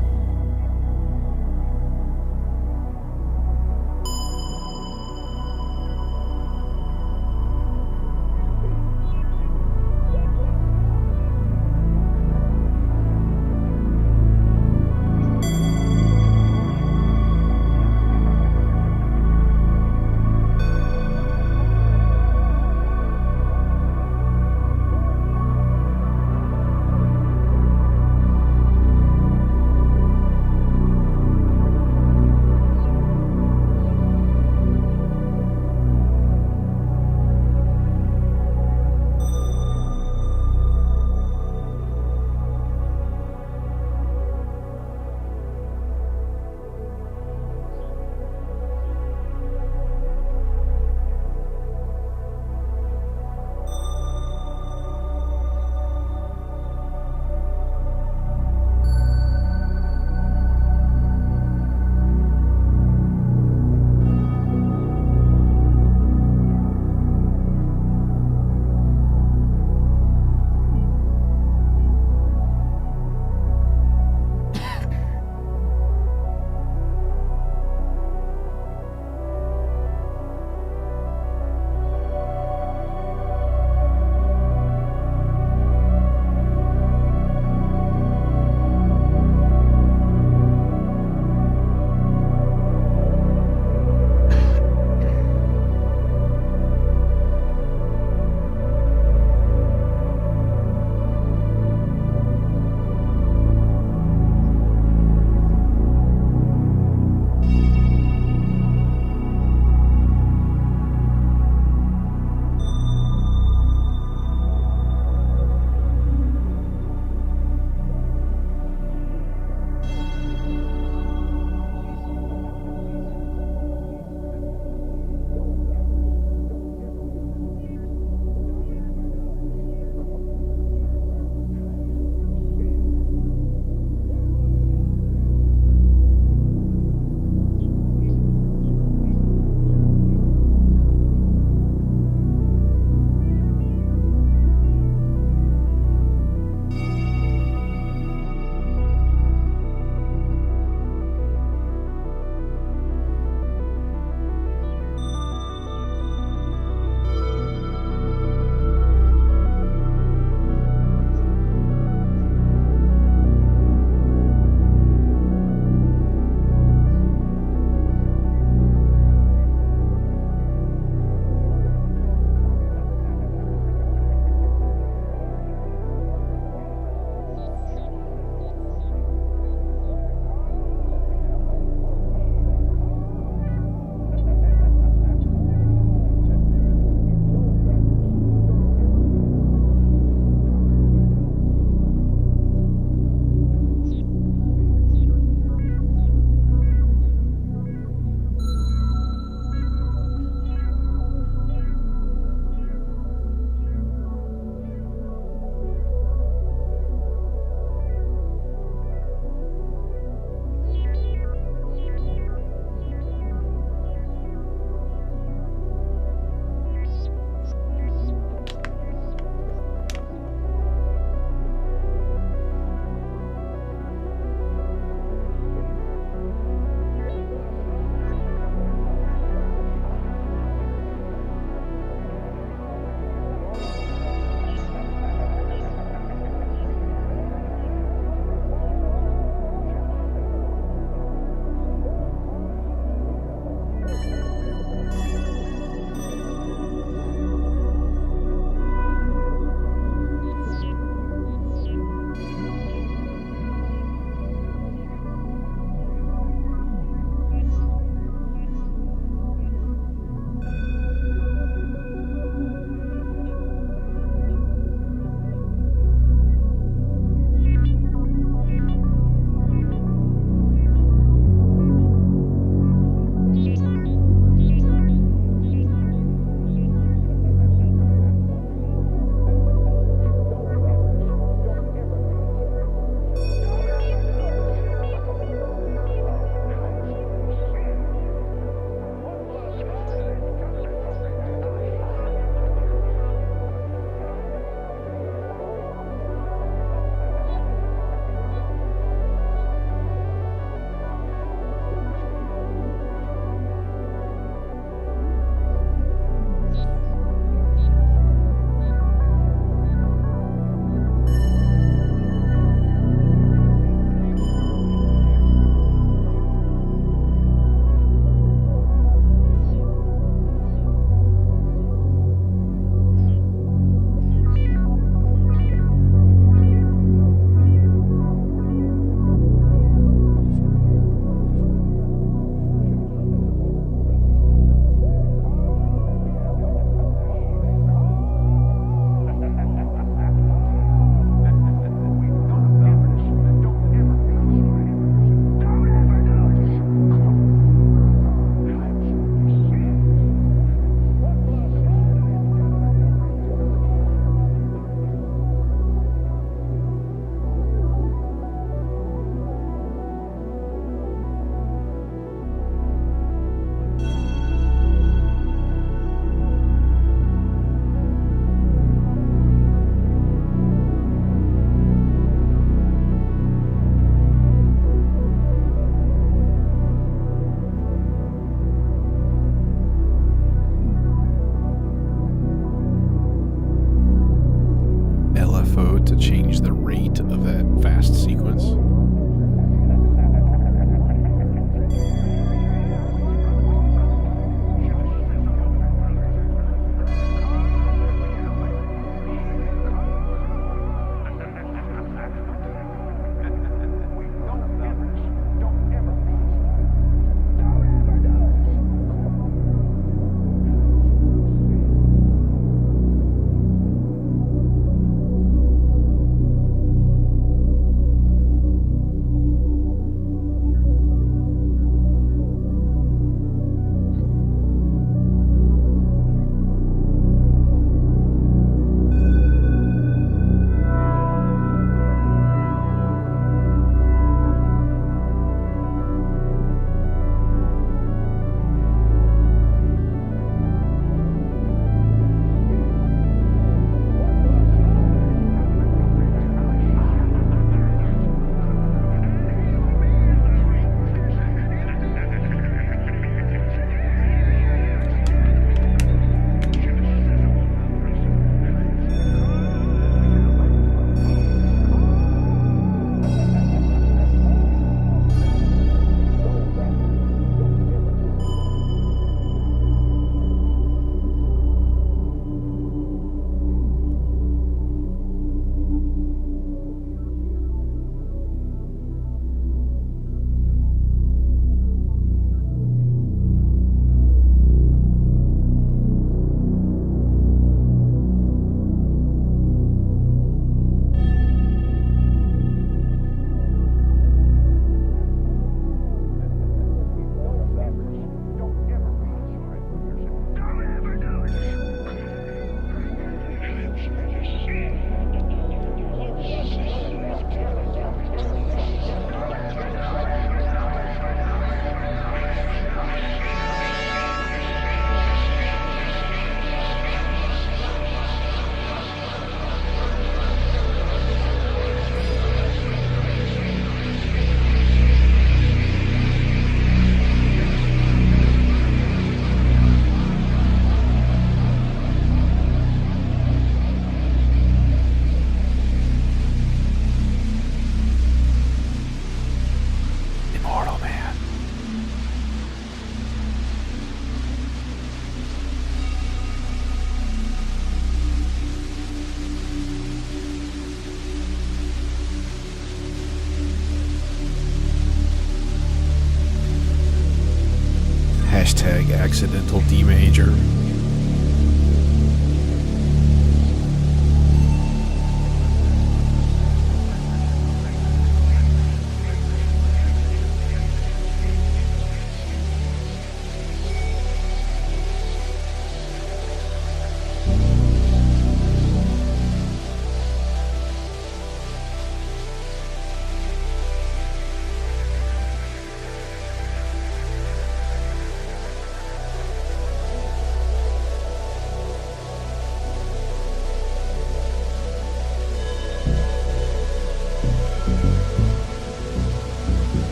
Hashtag accidental D major.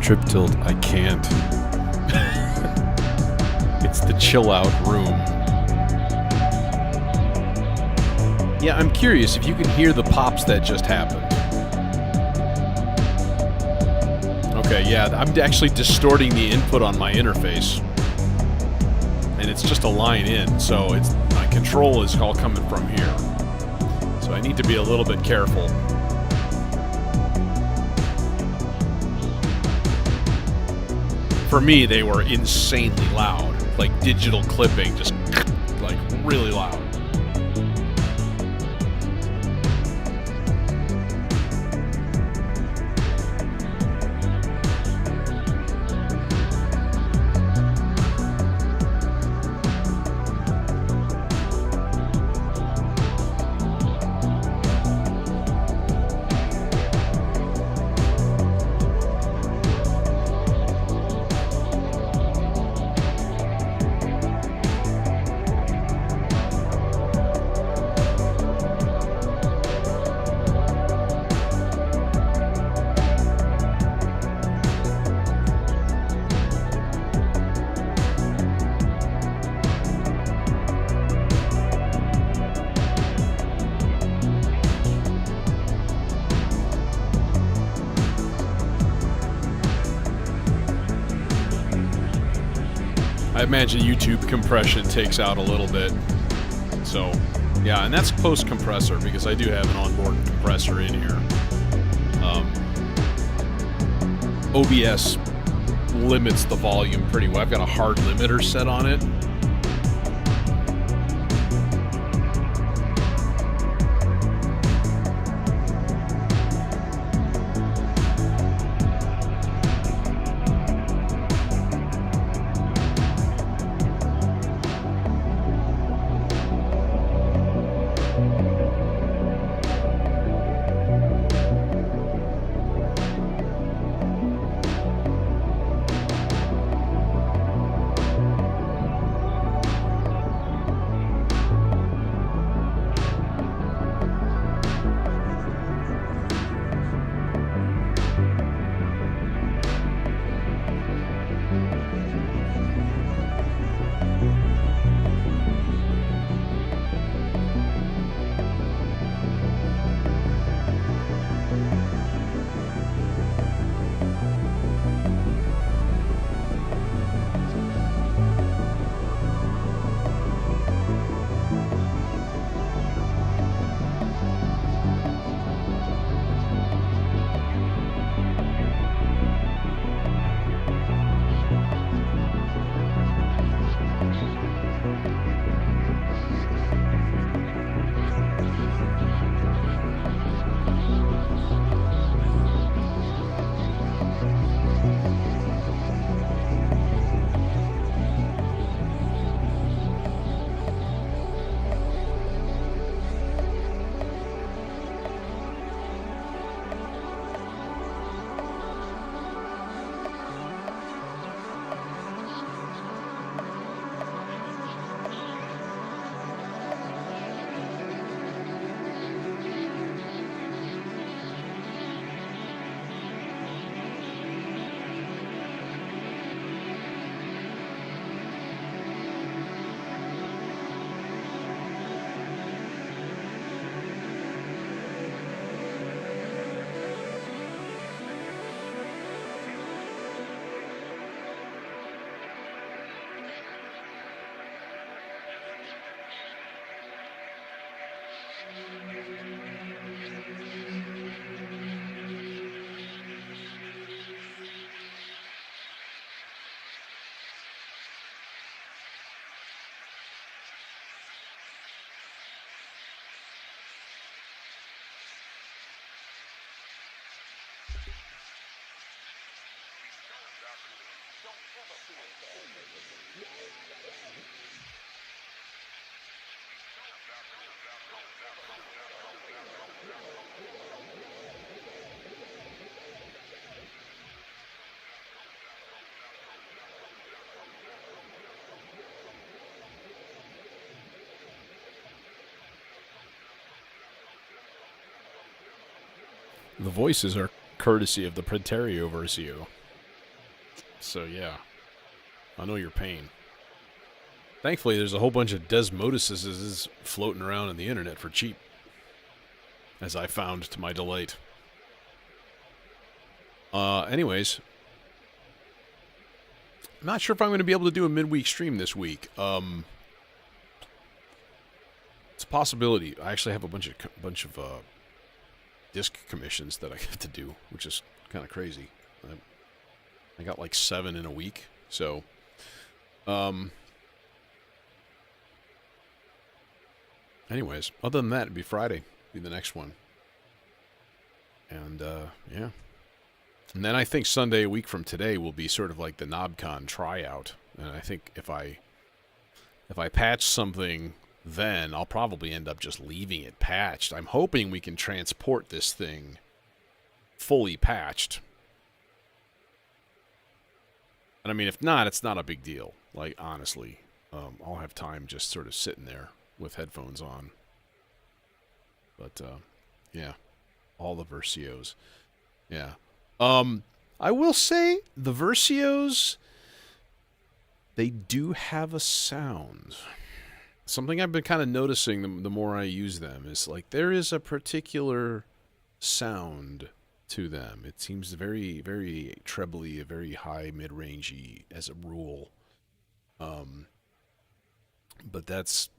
Trip tilt, I can't. It's the chill out room. Yeah, I'm curious if you can hear the pops that just happened. Okay, yeah, I'm actually distorting the input on my interface. And it's just a line in, so it's my control is all coming from here. So I need to be a little bit careful. For me, they were insanely loud. Like digital clipping, just like really loud. I imagine YouTube compression takes out a little bit. So, yeah, and that's post-compressor because I do have an onboard compressor in here. OBS limits the volume pretty well. I've got a hard limiter set on it. The voices are courtesy of the Preterio Versio. So yeah, I know your pain. Thankfully, there's a whole bunch of Desmoduses floating around on the internet for cheap, as I found to my delight. Anyways, I'm not sure if I'm going to be able to do a midweek stream this week. It's a possibility. I actually have a bunch of disc commissions that I have to do, which is kind of crazy. I got like 7 in a week, so anyways, other than that, it'd be Friday, be the next one, and yeah. And then I think Sunday, a week from today, will be sort of like the KnobCon tryout. And I think if I patch something, then I'll probably end up just leaving it patched. I'm hoping we can transport this thing fully patched. And I mean, if not, it's not a big deal. Like, honestly, I'll have time just sort of sitting there with headphones on. But, yeah, all the Versios. Yeah. I will say the Versios, they do have a sound. Something I've been kind of noticing the more I use them is like there is a particular sound to them. It seems very, very trebly, very high, mid-rangey as a rule. But that's,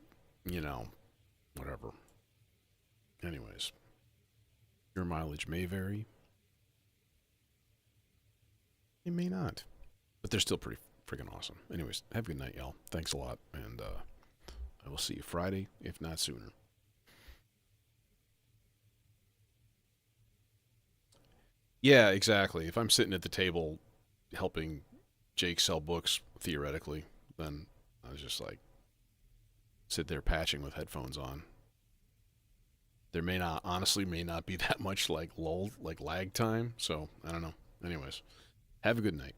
you know, whatever. Anyways, your mileage may vary. It may not. But they're still pretty freaking awesome. Anyways, have a good night, y'all. Thanks a lot. And I will see you Friday, if not sooner. Yeah, exactly. If I'm sitting at the table helping Jake sell books, theoretically, then I was just like, sit there patching with headphones on. There may not, honestly, may not be that much like lull, like lag time. So, I don't know. Anyways. Have a good night.